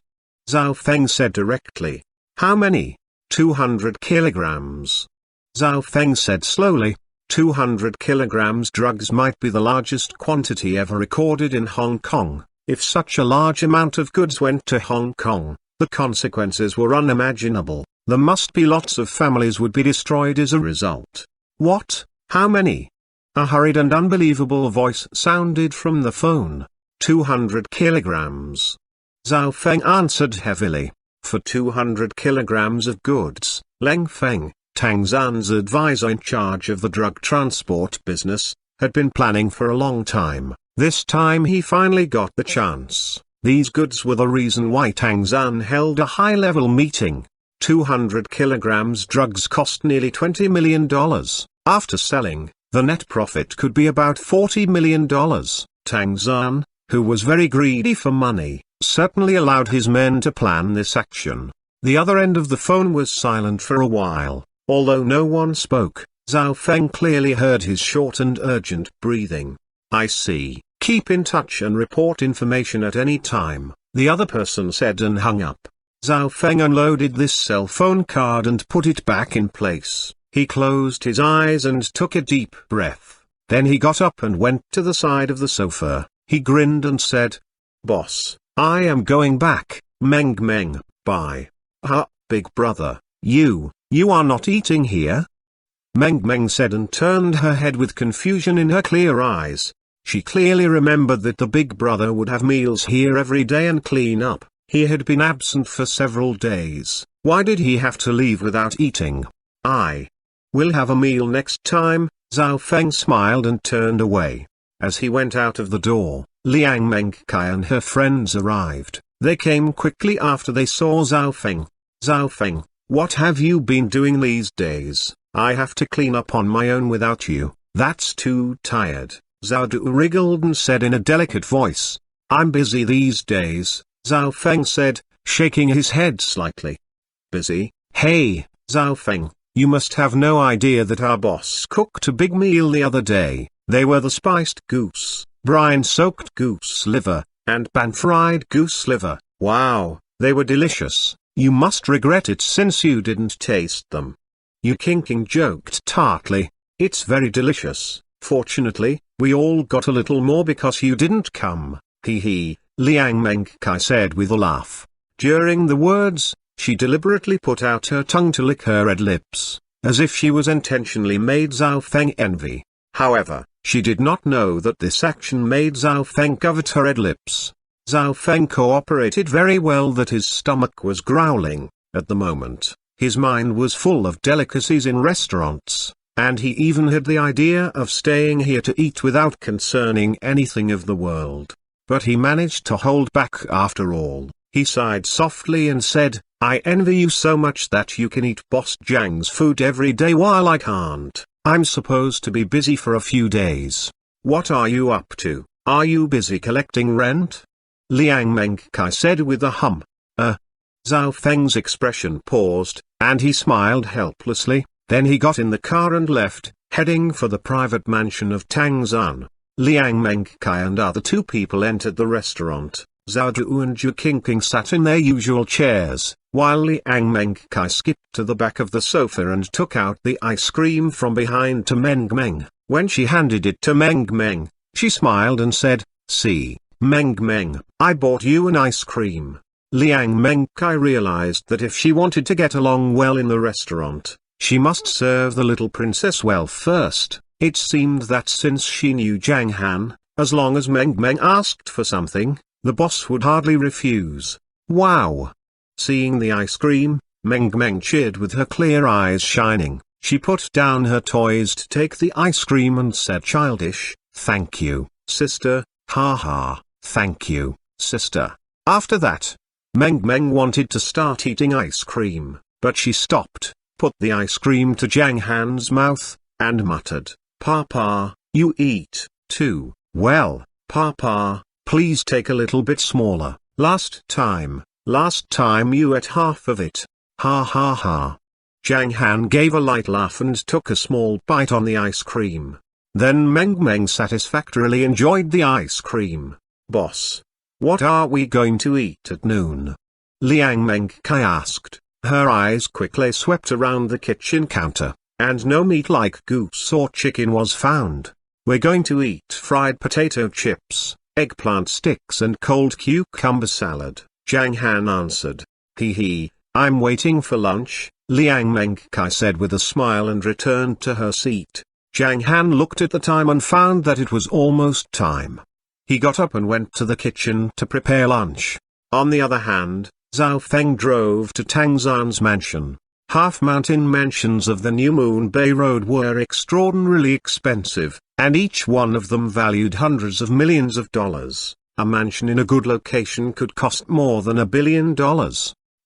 Zhao Feng said directly. How many? 200 kilograms. Zhao Feng said slowly. 200 kilograms drugs might be the largest quantity ever recorded in Hong Kong. If such a large amount of goods went to Hong Kong, the consequences were unimaginable. There must be lots of families would be destroyed as a result. What? How many? A hurried and unbelievable voice sounded from the phone. 200 kilograms. Zhao Feng answered heavily. For 200 kilograms of goods, Leng Feng, Tang Zan's advisor in charge of the drug transport business, had been planning for a long time. This time he finally got the chance. These goods were the reason why Tang Zan held a high-level meeting. 200 kilograms drugs cost nearly $20 million. After selling, the net profit could be about $40 million. Tang Zan, who was very greedy for money, certainly allowed his men to plan this action. The other end of the phone was silent for a while. Although no one spoke, Zhao Feng clearly heard his short and urgent breathing. I see. Keep in touch and report information at any time, the other person said and hung up. Zhao Feng unloaded this cell phone card and put it back in place. He closed his eyes and took a deep breath. Then he got up and went to the side of the sofa. He grinned and said, Boss, I am going back. Meng Meng, bye. Big brother, you are not eating here? Meng Meng said and turned her head with confusion in her clear eyes. She clearly remembered that the big brother would have meals here every day and clean up. He had been absent for several days. Why did he have to leave without eating? I will have a meal next time. Zhao Feng smiled and turned away. As he went out of the door, Liang Mengkai and her friends arrived. They came quickly after they saw Zhao Feng. Zhao Feng, what have you been doing these days? I have to clean up on my own without you. That's too tired. Zhao Du wriggled and said in a delicate voice. I'm busy these days. Zhao Feng said, shaking his head slightly. Busy? Hey, Zhao Feng, you must have no idea that our boss cooked a big meal the other day. They were the spiced goose, brine-soaked goose liver, and pan-fried goose liver. Wow, they were delicious. You must regret it since you didn't taste them. Yu Qingqing joked tartly. It's very delicious. Fortunately, we all got a little more because you didn't come. Hee hee, Liang Mengkai said with a laugh. During the words, she deliberately put out her tongue to lick her red lips, as if she was intentionally made Zhao Feng envy. However, she did not know that this action made Zhao Feng covet her red lips. Zhao Feng cooperated very well that his stomach was growling. At the moment, his mind was full of delicacies in restaurants, and he even had the idea of staying here to eat without concerning anything of the world. But he managed to hold back after all. He sighed softly and said, I envy you so much that you can eat Boss Zhang's food every day while I can't. I'm supposed to be busy for a few days. What are you up to? Are you busy collecting rent? Liang Mengkai said with a hum. Zhao Feng's expression paused, and he smiled helplessly. Then he got in the car and left, heading for the private mansion of Tang Zan. Liang Mengkai and other two people entered the restaurant. Zhao Zhu and Yu Qingqing sat in their usual chairs, while Liang Mengkai skipped to the back of the sofa and took out the ice cream from behind to Meng Meng. When she handed it to Meng Meng, she smiled and said, See, Meng Meng, I bought you an ice cream. Liang Mengkai realized that if she wanted to get along well in the restaurant, she must serve the little princess well first. It seemed that since she knew Zhang Han, as long as Meng Meng asked for something, the boss would hardly refuse. Wow! Seeing the ice cream, Meng Meng cheered with her clear eyes shining. She put down her toys to take the ice cream and said childish, Thank you, sister, ha ha, thank you, sister. After that, Meng Meng wanted to start eating ice cream, but she stopped, put the ice cream to Zhang Han's mouth, and muttered, Papa, you eat, too. Well, Papa, please take a little bit smaller. Last time you ate half of it. Ha ha ha. Zhang Han gave a light laugh and took a small bite on the ice cream. Then Meng Meng satisfactorily enjoyed the ice cream. Boss, what are we going to eat at noon? Liang Mengkai asked. Her eyes quickly swept around the kitchen counter, and no meat like goose or chicken was found. We're going to eat fried potato chips, eggplant sticks and cold cucumber salad, Zhang Han answered. Hee hee, I'm waiting for lunch, Liang Mengkai said with a smile and returned to her seat. Zhang Han looked at the time and found that it was almost time. He got up and went to the kitchen to prepare lunch. On the other hand, Zhao Feng drove to Tang Zan's mansion. Half-mountain mansions of the New Moon Bay Road were extraordinarily expensive, and each one of them valued hundreds of millions of dollars. A mansion in a good location could cost more than $1 billion.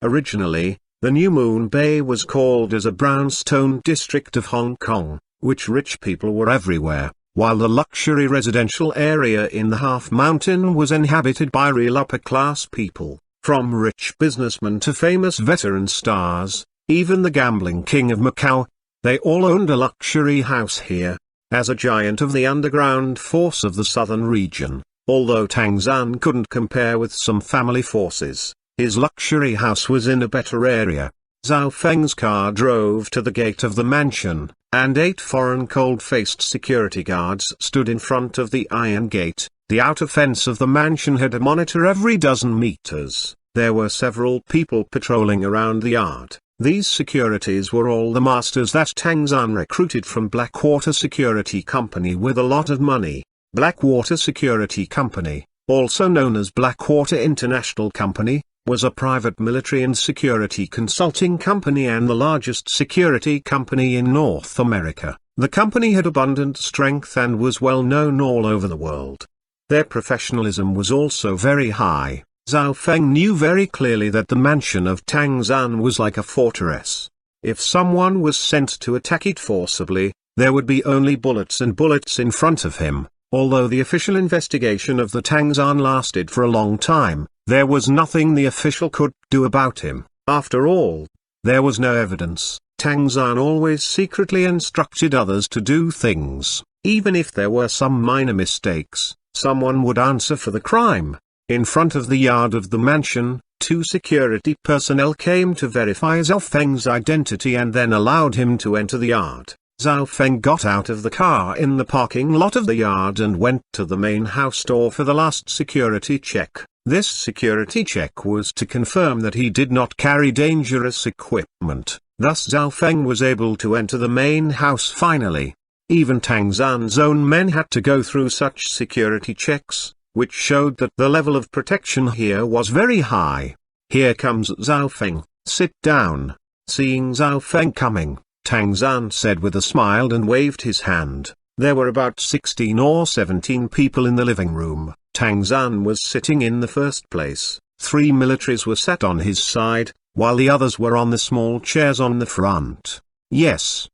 Originally, the New Moon Bay was called as a brownstone district of Hong Kong, which rich people were everywhere, while the luxury residential area in the half-mountain was inhabited by real upper-class people, from rich businessmen to famous veteran stars. Even the gambling king of Macau, they all owned a luxury house here. As a giant of the underground force of the southern region, although Tang Zan couldn't compare with some family forces, his luxury house was in a better area. Zhao Feng's car drove to the gate of the mansion, and 8 foreign cold-faced security guards stood in front of the iron gate. The outer fence of the mansion had a monitor every dozen meters. There were several people patrolling around the yard. These securities were all the masters that Tang Zan recruited from Blackwater Security Company with a lot of money. Blackwater Security Company, also known as Blackwater International Company, was a private military and security consulting company and the largest security company in North America. The company had abundant strength and was well known all over the world. Their professionalism was also very high. Zhao Feng knew very clearly that the mansion of Tang Zan was like a fortress. If someone was sent to attack it forcibly, there would be only bullets and bullets in front of him. Although the official investigation of the Tang Zan lasted for a long time, There was nothing the official could do about him. After all, there was no evidence. Tang Zhan always secretly instructed others to do things. Even if there were some minor mistakes, someone would answer for the crime. In front of the yard of the mansion, 2 security personnel came to verify Zhao Feng's identity and then allowed him to enter the yard. Zhao Feng got out of the car in the parking lot of the yard and went to the main house door for the last security check. This security check was to confirm that he did not carry dangerous equipment. Thus Zhao Feng was able to enter the main house finally. Even Tang Zhan's own men had to go through such security checks, which showed that the level of protection here was very high. Here comes Zhao Feng, sit down. Seeing Zhao Feng coming, Tang Zhan said with a smile and waved his hand. There were about 16 or 17 people in the living room. Tang Zhan was sitting in the first place. 3 militaries were sat on his side, while the others were on the small chairs on the front. Yes.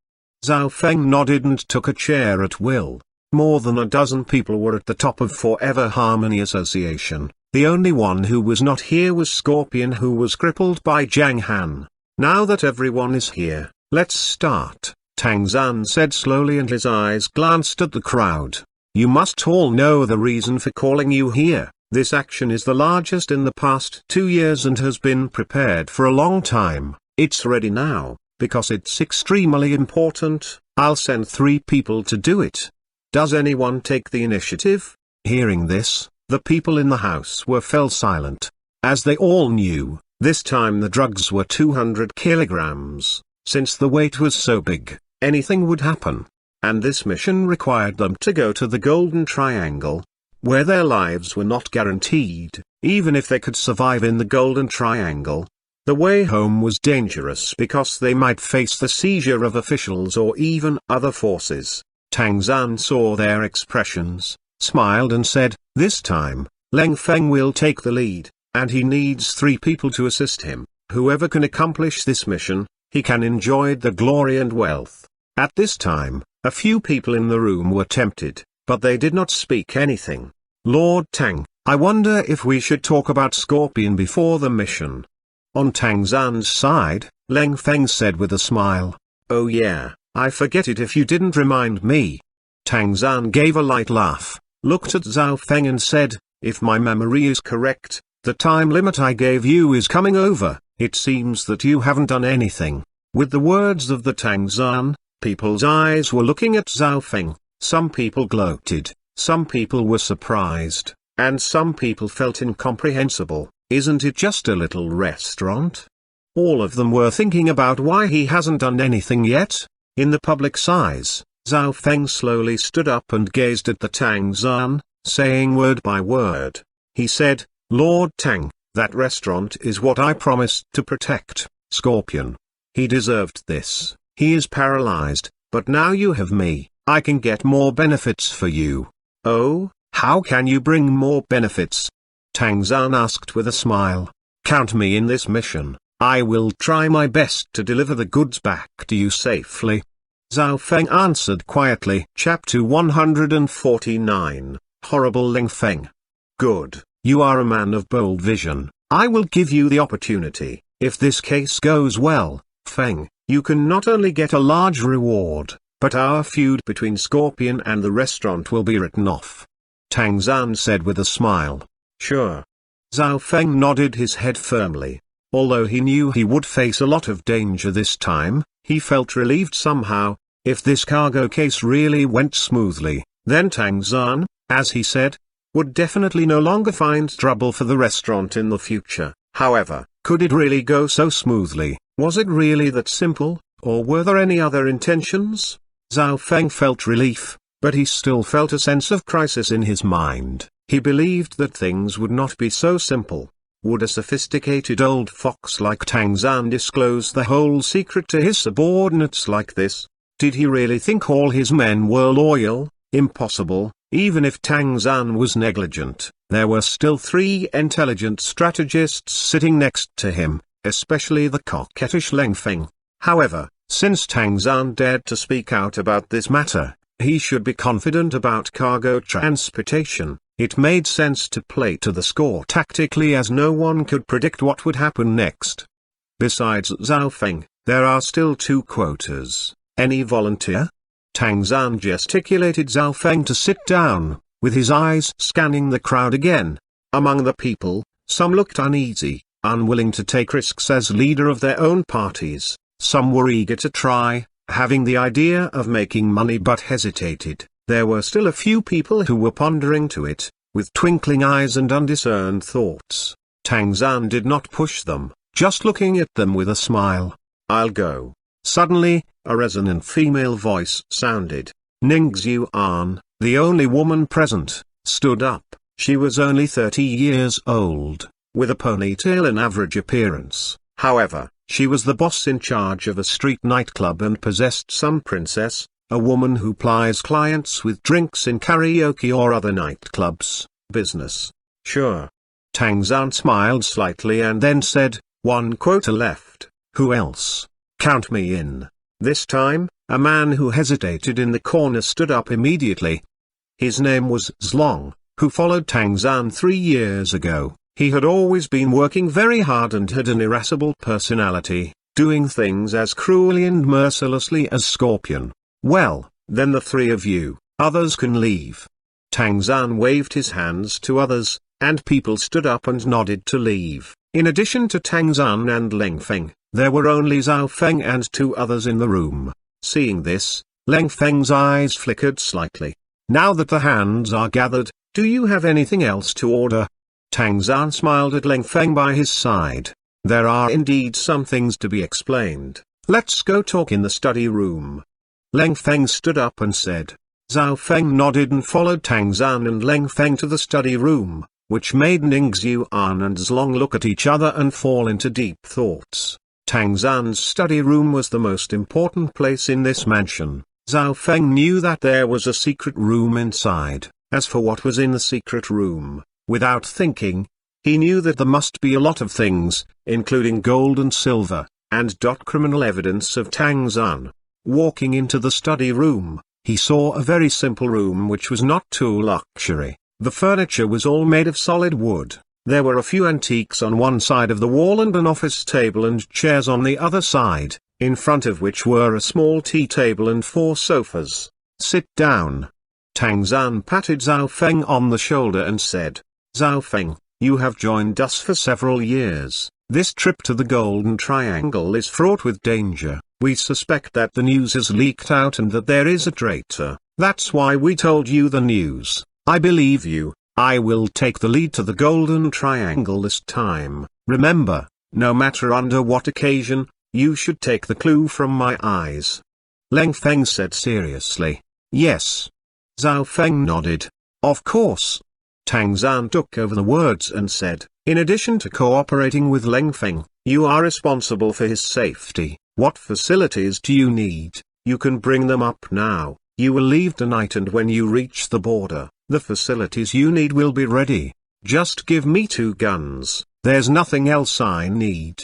Zhao Feng nodded and took a chair at will. More than a dozen people were at the top of Forever Harmony Association. The only one who was not here was Scorpion, who was crippled by Zhang Han. Now that everyone is here, let's start, Tang Zhan said slowly, and his eyes glanced at the crowd. You must all know the reason for calling you here. This action is the largest in the past 2 years and has been prepared for a long time. It's ready now, because it's extremely important. I'll send 3 people to do it. Does anyone take the initiative? Hearing this, the people in the house fell silent. As they all knew, this time the drugs were 200 kilograms. Since the weight was so big, anything would happen. And this mission required them to go to the Golden Triangle, where their lives were not guaranteed. Even if they could survive in the Golden Triangle, the way home was dangerous because they might face the seizure of officials or even other forces. Tang Zhan saw their expressions, smiled and said, this time, Leng Feng will take the lead, and he needs 3 people to assist him. Whoever can accomplish this mission, he can enjoy the glory and wealth. At this time, a few people in the room were tempted, but they did not speak anything. Lord Tang, I wonder if we should talk about Scorpion before the mission. On Tang Zhan's side, Leng Feng said with a smile, oh yeah, I forget it if you didn't remind me. Tang Zhan gave a light laugh, looked at Zhao Feng and said, if my memory is correct, the time limit I gave you is coming over. It seems that you haven't done anything. With the words of the Tang Zhan, people's eyes were looking at Zhao Feng. Some people gloated, some people were surprised, and some people felt incomprehensible. Isn't it just a little restaurant? All of them were thinking about why he hasn't done anything yet. In the public's eyes, Zhao Feng slowly stood up and gazed at the Tang Zhan, saying word by word. He said, Lord Tang, that restaurant is what I promised to protect, Scorpion. He deserved this. He is paralyzed, but now you have me. I can get more benefits for you. Oh, how can you bring more benefits? Tang Zhan asked with a smile. Count me in this mission. I will try my best to deliver the goods back to you safely. Zhao Feng answered quietly. Chapter 149, Horrible Leng Feng. Good, you are a man of bold vision. I will give you the opportunity. If this case goes well, Feng, you can not only get a large reward, but our feud between Scorpion and the restaurant will be written off. Tang Zhan said with a smile. Sure. Zhao Feng nodded his head firmly. Although he knew he would face a lot of danger this time, he felt relieved somehow. If this cargo case really went smoothly, then Tang Zhan, as he said, would definitely no longer find trouble for the restaurant in the future. However, could it really go so smoothly? Was it really that simple, or were there any other intentions? Zhao Feng felt relief, but he still felt a sense of crisis in his mind. He believed that things would not be so simple. Would a sophisticated old fox like Tang Zhan disclose the whole secret to his subordinates like this? Did he really think all his men were loyal? Impossible. Even if Tang Zhan was negligent, there were still 3 intelligent strategists sitting next to him, especially the coquettish Leng Feng. However, since Tang Zhan dared to speak out about this matter, he should be confident about cargo transportation. It made sense to play to the score tactically, as no one could predict what would happen next. Besides Zhao Feng, there are still 2 quotas. Any volunteer? Tang Zhan gesticulated Zhao Feng to sit down, with his eyes scanning the crowd again. Among the people, some looked uneasy, unwilling to take risks as leader of their own parties. Some were eager to try, having the idea of making money but hesitated. There were still a few people who were pondering to it, with twinkling eyes and undiscerned thoughts. Tang Zhan did not push them, just looking at them with a smile. "I'll go." Suddenly, a resonant female voice sounded. Ning Xuan, the only woman present, stood up. She was only 30 years old, with a ponytail and average appearance. However, she was the boss in charge of a street nightclub and possessed some princess, a woman who plies clients with drinks in karaoke or other nightclubs, business. "Sure." Tang Zhan smiled slightly and then said, "1 quota left, who else? Count me in." This time, a man who hesitated in the corner stood up immediately. His name was Zlong, who followed Tang Zhan 3 years ago. He had always been working very hard and had an irascible personality, doing things as cruelly and mercilessly as Scorpion. "Well, then the 3 of you, others can leave." Tang Zhan waved his hands to others, and people stood up and nodded to leave. In addition to Tang Zhan and Leng Feng, there were only Zhao Feng and 2 others in the room. Seeing this, Leng Feng's eyes flickered slightly. "Now that the hands are gathered, do you have anything else to order?" Tang Zhan smiled at Leng Feng by his side. "There are indeed some things to be explained. Let's go talk in the study room." Leng Feng stood up and said. Zhao Feng nodded and followed Tang Zhan and Leng Feng to the study room, which made Ning Xuan and Zlong look at each other and fall into deep thoughts. Tang Zhan's study room was the most important place in this mansion. Zhao Feng knew that there was a secret room inside. As for what was in the secret room, without thinking, he knew that there must be a lot of things, including gold and silver, and criminal evidence of Tang Zhan. Walking into the study room, he saw a very simple room which was not too luxury. The furniture was all made of solid wood. There were a few antiques on one side of the wall and an office table and chairs on the other side, in front of which were a small tea table and 4 sofas. "Sit down." Tang Zhan patted Zhao Feng on the shoulder and said, "Zhao Feng, you have joined us for several years. This trip to the Golden Triangle is fraught with danger. We suspect that the news has leaked out and that there is a traitor. That's why we told you the news. I believe you. I will take the lead to the Golden Triangle this time. Remember, no matter under what occasion, you should take the clue from my eyes." Leng Feng said seriously. "Yes." Zhao Feng nodded. "Of course." Tang Zhan took over the words and said, "In addition to cooperating with Leng Feng, you are responsible for his safety. What facilities do you need? You can bring them up now. You will leave tonight, and when you reach the border, the facilities you need will be ready. Just give me 2 guns, there's nothing else I need."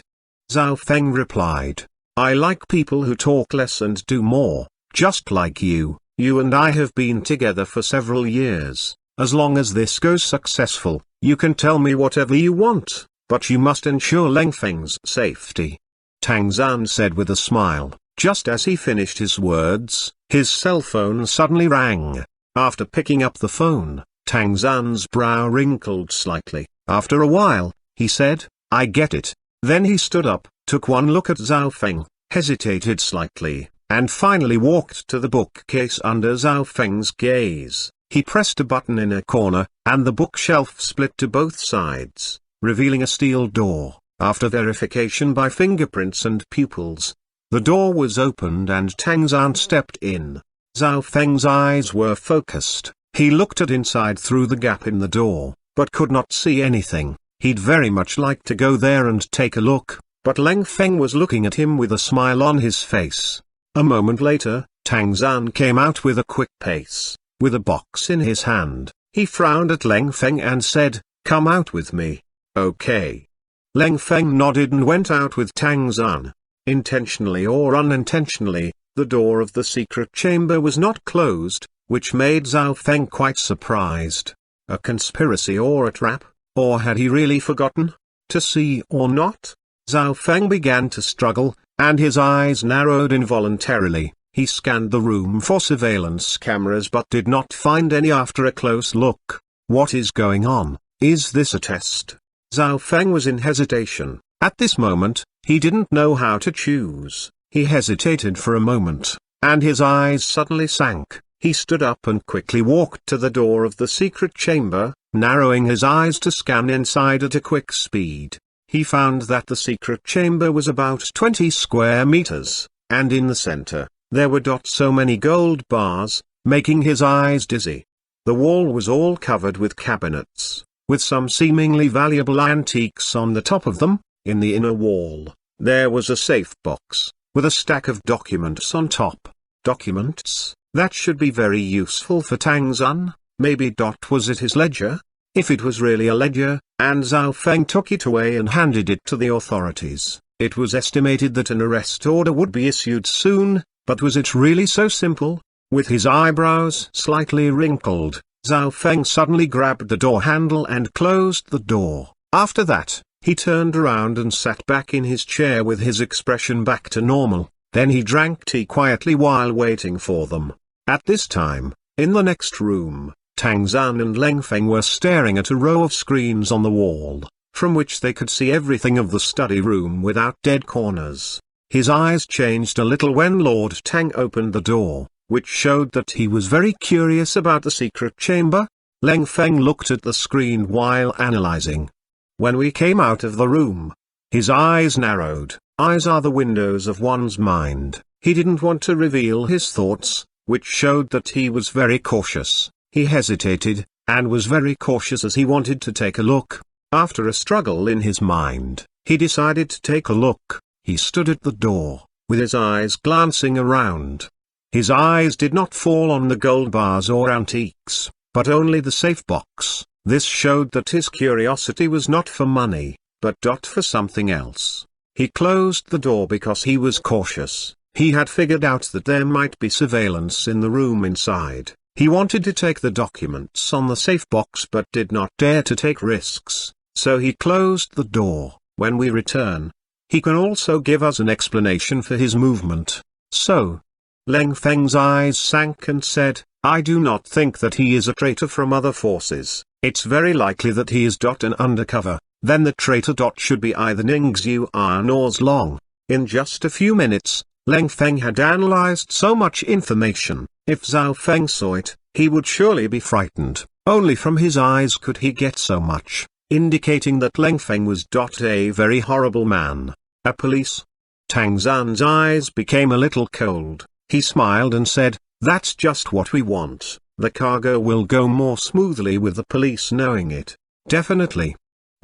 Zhao Feng replied, "I like people who talk less and do more, just like you. You and I have been together for several years. As long as this goes successful, you can tell me whatever you want, but you must ensure Leng Feng's safety." Tang Zhan said with a smile. Just as he finished his words, his cell phone suddenly rang. After picking up the phone, Tang Zhan's brow wrinkled slightly. After a while, he said, "I get it." Then he stood up, took one look at Zhao Feng, hesitated slightly, and finally walked to the bookcase under Zhao Feng's gaze. He pressed a button in a corner, and the bookshelf split to both sides, revealing a steel door. After verification by fingerprints and pupils, the door was opened and Tang Zhan stepped in. Zhao Feng's eyes were focused. He looked at inside through the gap in the door, but could not see anything. He'd very much like to go there and take a look, but Leng Feng was looking at him with a smile on his face. A moment later, Tang Zhan came out with a quick pace, with a box in his hand. He frowned at Leng Feng and said, "Come out with me." "Okay." Leng Feng nodded and went out with Tang Zhan. Intentionally or unintentionally, the door of the secret chamber was not closed, which made Zhao Feng quite surprised. A conspiracy or a trap? Or had he really forgotten? To see or not? Zhao Feng began to struggle, and his eyes narrowed involuntarily. He scanned the room for surveillance cameras but did not find any after a close look. What is going on? Is this a test? Zhao Feng was in hesitation. At this moment, he didn't know how to choose. He hesitated for a moment, and his eyes suddenly sank. He stood up and quickly walked to the door of the secret chamber, narrowing his eyes to scan inside at a quick speed. He found that the secret chamber was about 20 square meters, and in the center, there were so many gold bars, making his eyes dizzy. The wall was all covered with cabinets, with some seemingly valuable antiques on the top of them. In the inner wall, there was a safe box, with a stack of documents on top. Documents? That should be very useful for Tang Zan. Maybe was it his ledger? If it was really a ledger, and Zhao Feng took it away and handed it to the authorities, it was estimated that an arrest order would be issued soon, but was it really so simple? With his eyebrows slightly wrinkled, Zhao Feng suddenly grabbed the door handle and closed the door. After that, he turned around and sat back in his chair with his expression back to normal. Then he drank tea quietly while waiting for them. At this time, in the next room, Tang Zan and Leng Feng were staring at a row of screens on the wall, from which they could see everything of the study room without dead corners. His eyes changed a little when Lord Tang opened the door, which showed that he was very curious about the secret chamber. Leng Feng looked at the screen while analyzing. When we came out of the room, his eyes narrowed. Eyes are the windows of one's mind. He didn't want to reveal his thoughts, which showed that he was very cautious. He hesitated, and was very cautious as he wanted to take a look. After a struggle in his mind, he decided to take a look. He stood at the door, with his eyes glancing around. His eyes did not fall on the gold bars or antiques, but only the safe box. This showed that his curiosity was not for money, but for something else. He closed the door because he was cautious. He had figured out that there might be surveillance in the room inside. He wanted to take the documents on the safe box but did not dare to take risks, so he closed the door. When we return, he can also give us an explanation for his movement. So, Leng Feng's eyes sank and said, I do not think that he is a traitor from other forces. It's very likely that he is an undercover. Then the traitor should be either Xuanhuan or Zlong. In just a few minutes, Leng Feng had analyzed so much information. If Zhao Feng saw it, he would surely be frightened. Only from his eyes could he get so much, indicating that Leng Feng was a very horrible man. A police? Tang Zan's eyes became a little cold. He smiled and said, that's just what we want. The cargo will go more smoothly with the police knowing it. Definitely.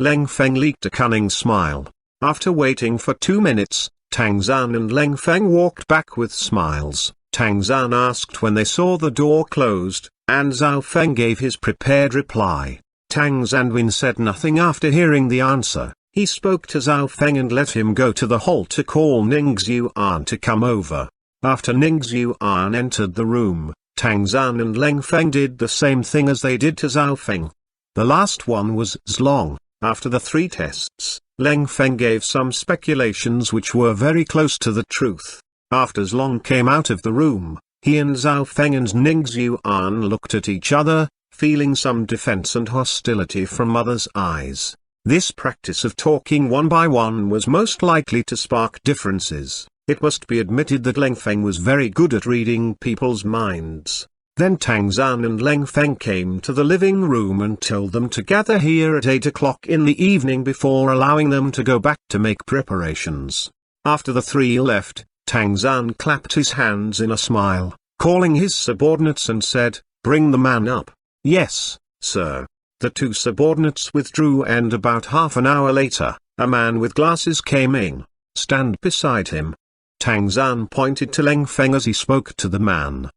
Leng Feng leaked a cunning smile. After waiting for 2 minutes, Tang Zan and Leng Feng walked back with smiles. Tang Zan asked when they saw the door closed, and Zhao Feng gave his prepared reply. Tang Zanwin said nothing after hearing the answer. He spoke to Zhao Feng and let him go to the hall to call Xuanhuan to come over. After Xuanhuan entered the room, Tang Zan and Leng Feng did the same thing as they did to Zhao Feng. The last one was Zlong. After the 3 tests, Leng Feng gave some speculations which were very close to the truth. After Zlong came out of the room, he and Zhao Feng and Xuanhuan looked at each other, feeling some defense and hostility from others' eyes. This practice of talking one by one was most likely to spark differences. It must be admitted that Leng Feng was very good at reading people's minds. Then Tang Zan and Leng Feng came to the living room and told them to gather here at 8 o'clock in the evening before allowing them to go back to make preparations. After the 3 left, Tang Zan clapped his hands in a smile, calling his subordinates and said, bring the man up. Yes, sir. The 2 subordinates withdrew and about half an hour later, a man with glasses came in. Stand beside him. Tang Zan pointed to Leng Feng as he spoke to the man.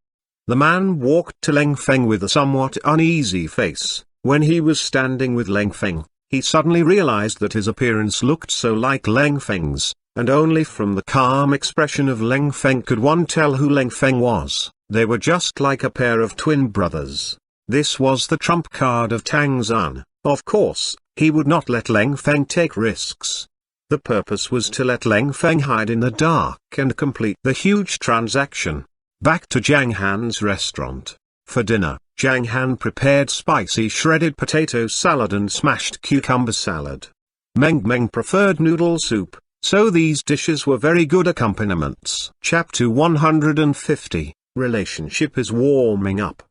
The man walked to Leng Feng with a somewhat uneasy face. When he was standing with Leng Feng, he suddenly realized that his appearance looked so like Leng Feng's, and only from the calm expression of Leng Feng could one tell who Leng Feng was. They were just like a pair of twin brothers. This was the trump card of Tang Zan. Of course, he would not let Leng Feng take risks. The purpose was to let Leng Feng hide in the dark and complete the huge transaction. Back to Zhang Han's restaurant. For dinner, Zhang Han prepared spicy shredded potato salad and smashed cucumber salad. Meng preferred noodle soup, so these dishes were very good accompaniments. Chapter 150, Relationship is warming up.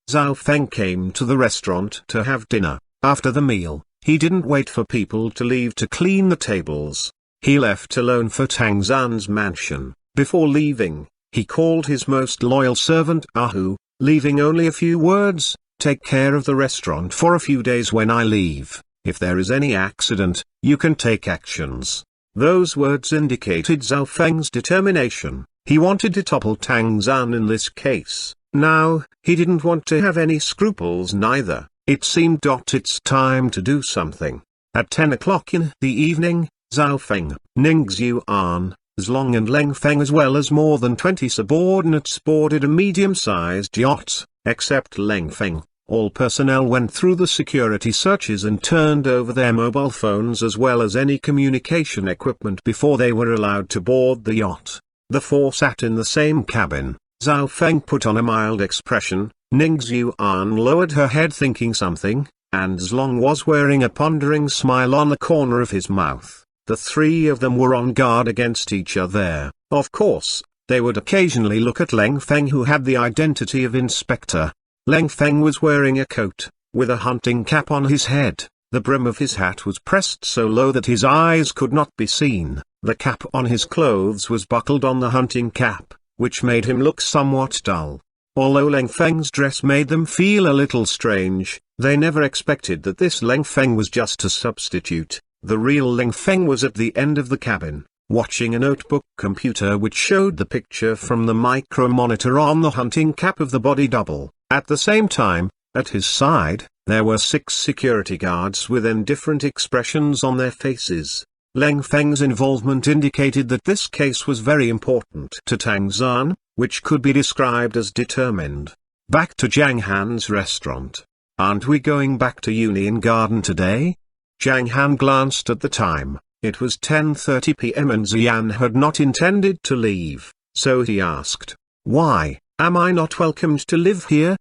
Zhao Feng came to the restaurant to have dinner. After the meal, he didn't wait for people to leave to clean the tables. He left alone for Tang Zan's mansion. Before leaving, he called his most loyal servant Ahu, leaving only a few words: "Take care of the restaurant for a few days when I leave. If there is any accident, you can take actions." Those words indicated Zhao Feng's determination. He wanted to topple Tang Zan in this case. Now, he didn't want to have any scruples neither. It seemed it's time to do something. At 10 o'clock in the evening, Zhao Feng, Xuanhuan, Zlong and Leng Feng as well as more than 20 subordinates boarded a medium-sized yacht. Except Leng Feng, all personnel went through the security searches and turned over their mobile phones as well as any communication equipment before they were allowed to board the yacht. The four sat in the same cabin. Zhao Feng put on a mild expression, Xuanhuan lowered her head thinking something, and Zlong was wearing a pondering smile on the corner of his mouth. The three of them were on guard against each other. Of course, they would occasionally look at Leng Feng, who had the identity of Inspector. Leng Feng was wearing a coat, with a hunting cap on his head. The brim of his hat was pressed so low that his eyes could not be seen. The cap on his clothes was buckled on the hunting cap, which made him look somewhat dull. Although Leng Feng's dress made them feel a little strange, they never expected that this Leng Feng was just a substitute. The real Leng Feng was at the end of the cabin, watching a notebook computer which showed the picture from the micro monitor on the hunting cap of the body double. At the same time, at his side, there were 6 security guards with indifferent expressions on their faces. Leng Feng's involvement indicated that this case was very important to Tang Zan, which could be described as determined. Back to Zhang Han's restaurant. "Aren't we going back to Union Garden today?" Zhang Han glanced at the time. It was 10:30 p.m. and Xian had not intended to leave, so he asked, "Why, am I not welcomed to live here?"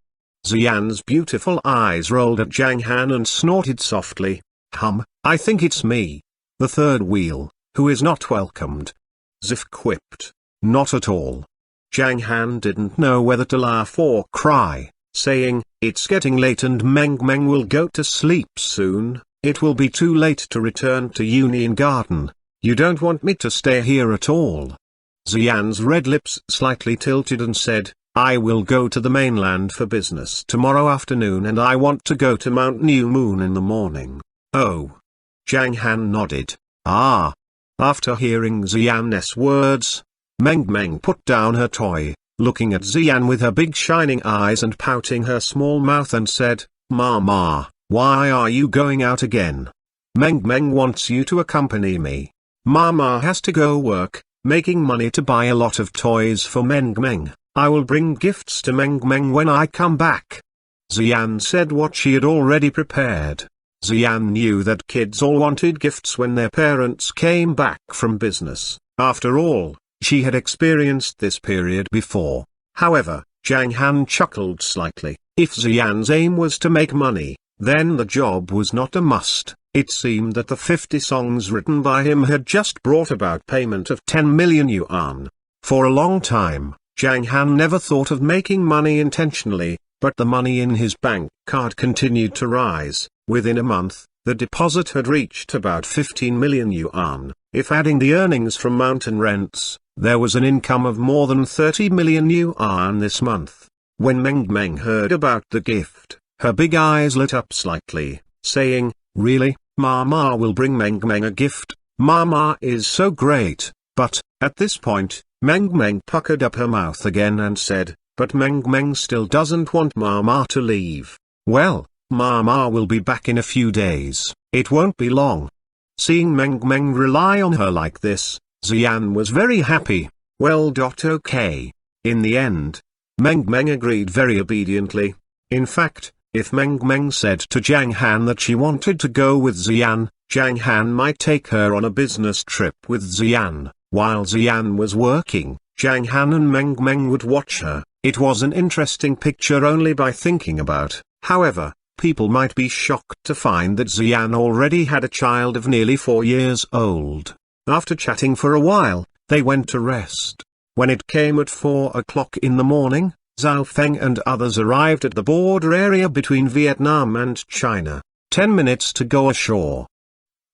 Xian's beautiful eyes rolled at Zhang Han and snorted softly. I think it's me. The third wheel, who is not welcomed." Zif quipped, "Not at all." Zhang Han didn't know whether to laugh or cry, saying, "It's getting late and Meng will go to sleep soon. It will be too late to return to Union Garden. You don't want me to stay here at all." Xian's red lips slightly tilted and said, "I will go to the mainland for business tomorrow afternoon and I want to go to Mount New Moon in the morning." "Oh." Zhang Han nodded. "Ah." After hearing Xian's words, Meng put down her toy, looking at Xian with her big shining eyes and pouting her small mouth and said, "Mama, why are you going out again? Meng wants you to accompany me. Mama has to go work, making money to buy a lot of toys for Meng. I will bring gifts to Meng when I come back." Xian said what she had already prepared. Xian knew that kids all wanted gifts when their parents came back from business. After all, she had experienced this period before. However, Zhang Han chuckled slightly. If Xian's aim was to make money, then the job was not a must. It seemed that the 50 songs written by him had just brought about payment of 10 million yuan. For a long time, Zhang Han never thought of making money intentionally, but the money in his bank card continued to rise. Within a month, the deposit had reached about 15 million yuan. If adding the earnings from mountain rents, there was an income of more than 30 million yuan this month. When Meng heard about the gift, her big eyes lit up slightly, saying, "Really, Mama will bring Meng a gift? Mama is so great." But, at this point, Meng puckered up her mouth again and said, "But Meng still doesn't want Mama to leave." "Well, Mama will be back in a few days. It won't be long." Seeing Meng rely on her like this, Xian was very happy. "Well, okay." In the end, Meng agreed very obediently. In fact, If Meng Meng said to Zhang Han that she wanted to go with Xian, Zhang Han might take her on a business trip with Xian. While Xian was working, Zhang Han and Meng Meng would watch her. It was an interesting picture only by thinking about. However, people might be shocked to find that Xian already had a child of nearly 4 years old. After chatting for a while, they went to rest. When it came at 4 o'clock in the morning, Zhao Feng and others arrived at the border area between Vietnam and China. 10 minutes to go ashore.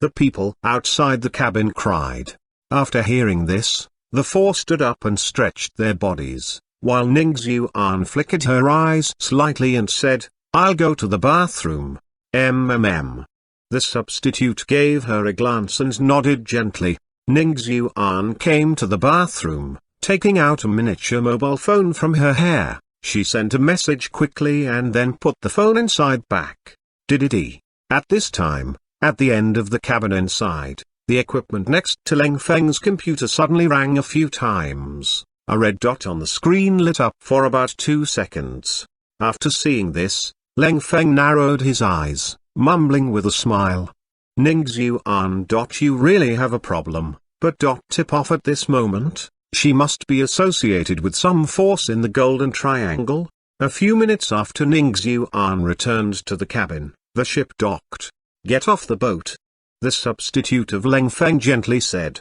The people outside the cabin cried. After hearing this, the four stood up and stretched their bodies, while Ning Xuan flickered her eyes slightly and said, "I'll go to the bathroom." The substitute gave her a glance and nodded gently. Ning Xuan came to the bathroom. Taking out a miniature mobile phone from her hair, she sent a message quickly and then put the phone inside back. Diddy. At this time, at the end of the cabin inside, the equipment next to Leng Feng's computer suddenly rang a few times. A red dot on the screen lit up for about 2 seconds. After seeing this, Leng Feng narrowed his eyes, mumbling with a smile. Ning Xuan. You really have a problem, but tip off at this moment. She must be associated with some force in the Golden Triangle. A few minutes after Ning Xuan returned to the cabin, the ship docked. Get off the boat. The substitute of Leng Feng gently said.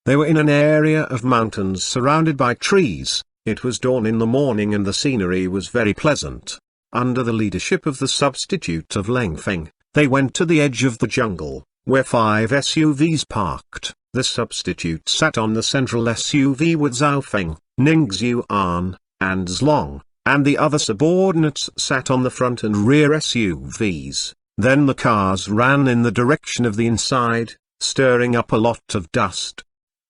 They were in an area of mountains surrounded by trees. It was dawn in the morning and the scenery was very pleasant. Under the leadership of the substitute of Leng Feng, they went to the edge of the jungle, where 5 SUVs parked. The substitute sat on the central SUV with Zhao Feng, Ning Xuan, and Zlong, and the other subordinates sat on the front and rear SUVs. Then the cars ran in the direction of the inside, stirring up a lot of dust.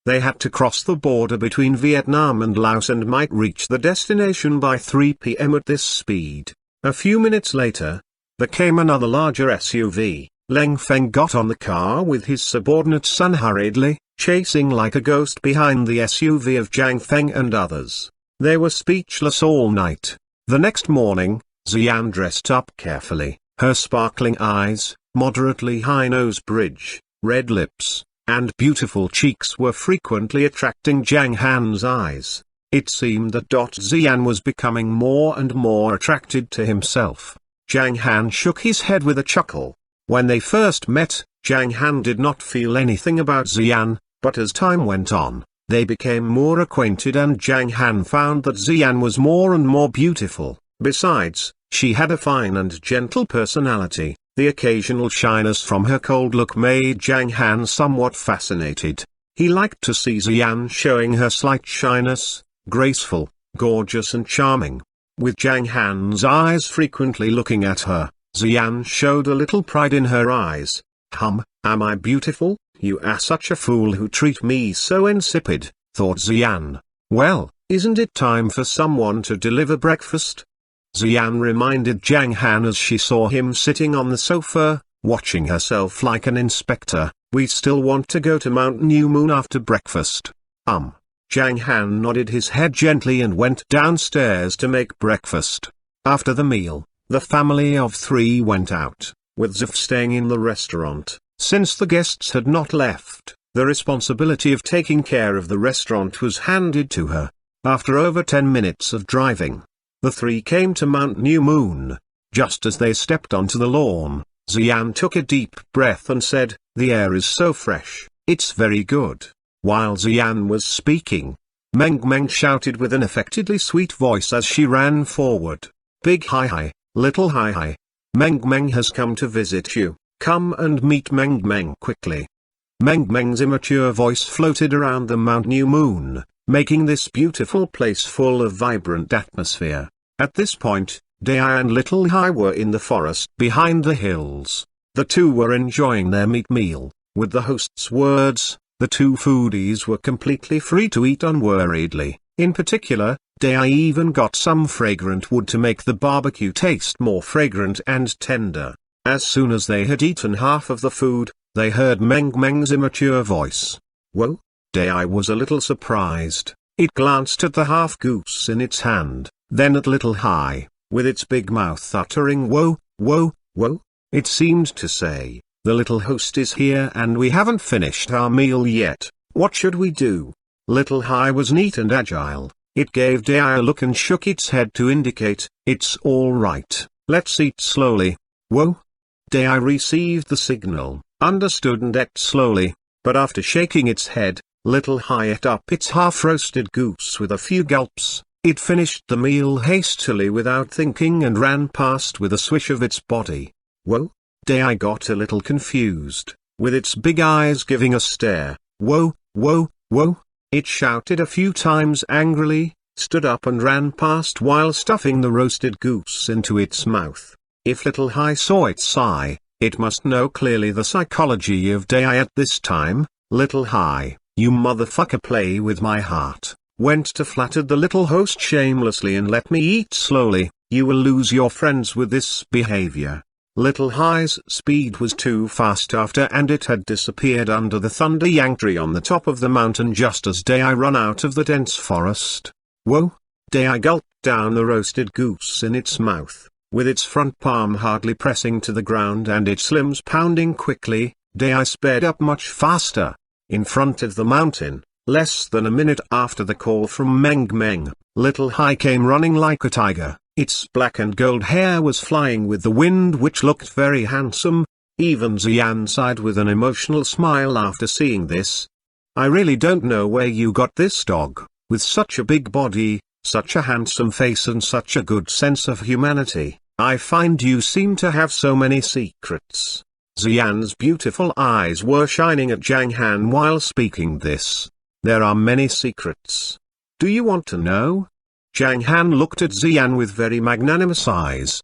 They had to cross the border between Vietnam and Laos and might reach the destination by 3 p.m. at this speed. A few minutes later, there came another larger SUV. Leng Feng got on the car with his subordinates unhurriedly, chasing like a ghost behind the SUV of Zhang Feng and others. They were speechless all night. The next morning, Xian dressed up carefully. Her sparkling eyes, moderately high nose bridge, red lips, and beautiful cheeks were frequently attracting Zhang Han's eyes. It seemed that Xian was becoming more and more attracted to himself. Zhang Han shook his head with a chuckle. When they first met, Zhang Han did not feel anything about Xian, but as time went on, they became more acquainted and Zhang Han found that Xian was more and more beautiful. Besides, she had a fine and gentle personality. The occasional shyness from her cold look made Zhang Han somewhat fascinated. He liked to see Xian showing her slight shyness, graceful, gorgeous and charming. With Zhang Han's eyes frequently looking at her, Xian showed a little pride in her eyes. Am I beautiful? You are such a fool who treat me so insipid, thought Xian. Well, isn't it time for someone to deliver breakfast? Xian reminded Zhang Han as she saw him sitting on the sofa, watching herself like an inspector. We still want to go to Mount New Moon after breakfast. Zhang Han nodded his head gently and went downstairs to make breakfast. After the meal, the family of 3 went out, with Zif staying in the restaurant. Since the guests had not left, the responsibility of taking care of the restaurant was handed to her. After over 10 minutes of driving, the 3 came to Mount New Moon. Just as they stepped onto the lawn, Xian took a deep breath and said, "The air is so fresh, it's very good." While Xian was speaking, Meng Meng shouted with an affectedly sweet voice as she ran forward. "Big hi, little hi. Meng Meng has come to visit you. Come and meet Meng Meng quickly." Meng Meng's immature voice floated around the Mount New Moon, making this beautiful place full of vibrant atmosphere. At this point, Dai and Little Hai were in the forest behind the hills. The 2 were enjoying their meat meal. With the host's words, the 2 foodies were completely free to eat unworriedly. In particular, Dai even got some fragrant wood to make the barbecue taste more fragrant and tender. As soon as they had eaten half of the food, they heard Meng Meng's immature voice. "Whoa?" Dai was a little surprised. It glanced at the half goose in its hand, then at Little Hai, with its big mouth uttering "whoa," Whoa, whoa, it seemed to say, the little host is here and we haven't finished our meal yet, what should we do? Little Hai was neat and agile, it gave Dai a look and shook its head to indicate, it's all right, let's eat slowly. Whoa? Dai received the signal, understood and ate slowly, but after shaking its head, Little Hai ate up its half-roasted goose with a few gulps. It finished the meal hastily without thinking and ran past with a swish of its body. Whoa? Dai got a little confused, with its big eyes giving a stare. Whoa, whoa, whoa? It shouted a few times angrily, stood up and ran past while stuffing the roasted goose into its mouth. If Little Hai saw it sigh, it must know clearly the psychology of Dai at this time. Little Hai, you motherfucker, play with my heart. Went to flatter the little host shamelessly and let me eat slowly, you will lose your friends with this behavior. Little Hai's speed was too fast after and it had disappeared under the thunder yang tree on the top of the mountain just as Dai ran out of the dense forest. Whoa? Dai gulped down the roasted goose in its mouth, with its front palm hardly pressing to the ground and its limbs pounding quickly. Dai sped up much faster. In front of the mountain, less than a minute after the call from Meng Meng, Little Hai came running like a tiger. Its black and gold hair was flying with the wind which looked very handsome. Even Xian sighed with an emotional smile after seeing this. I really don't know where you got this dog, with such a big body, such a handsome face and such a good sense of humanity. I find you seem to have so many secrets. Xian's beautiful eyes were shining at Zhang Han while speaking this. There are many secrets. Do you want to know? Zhang Han looked at Xian with very magnanimous eyes.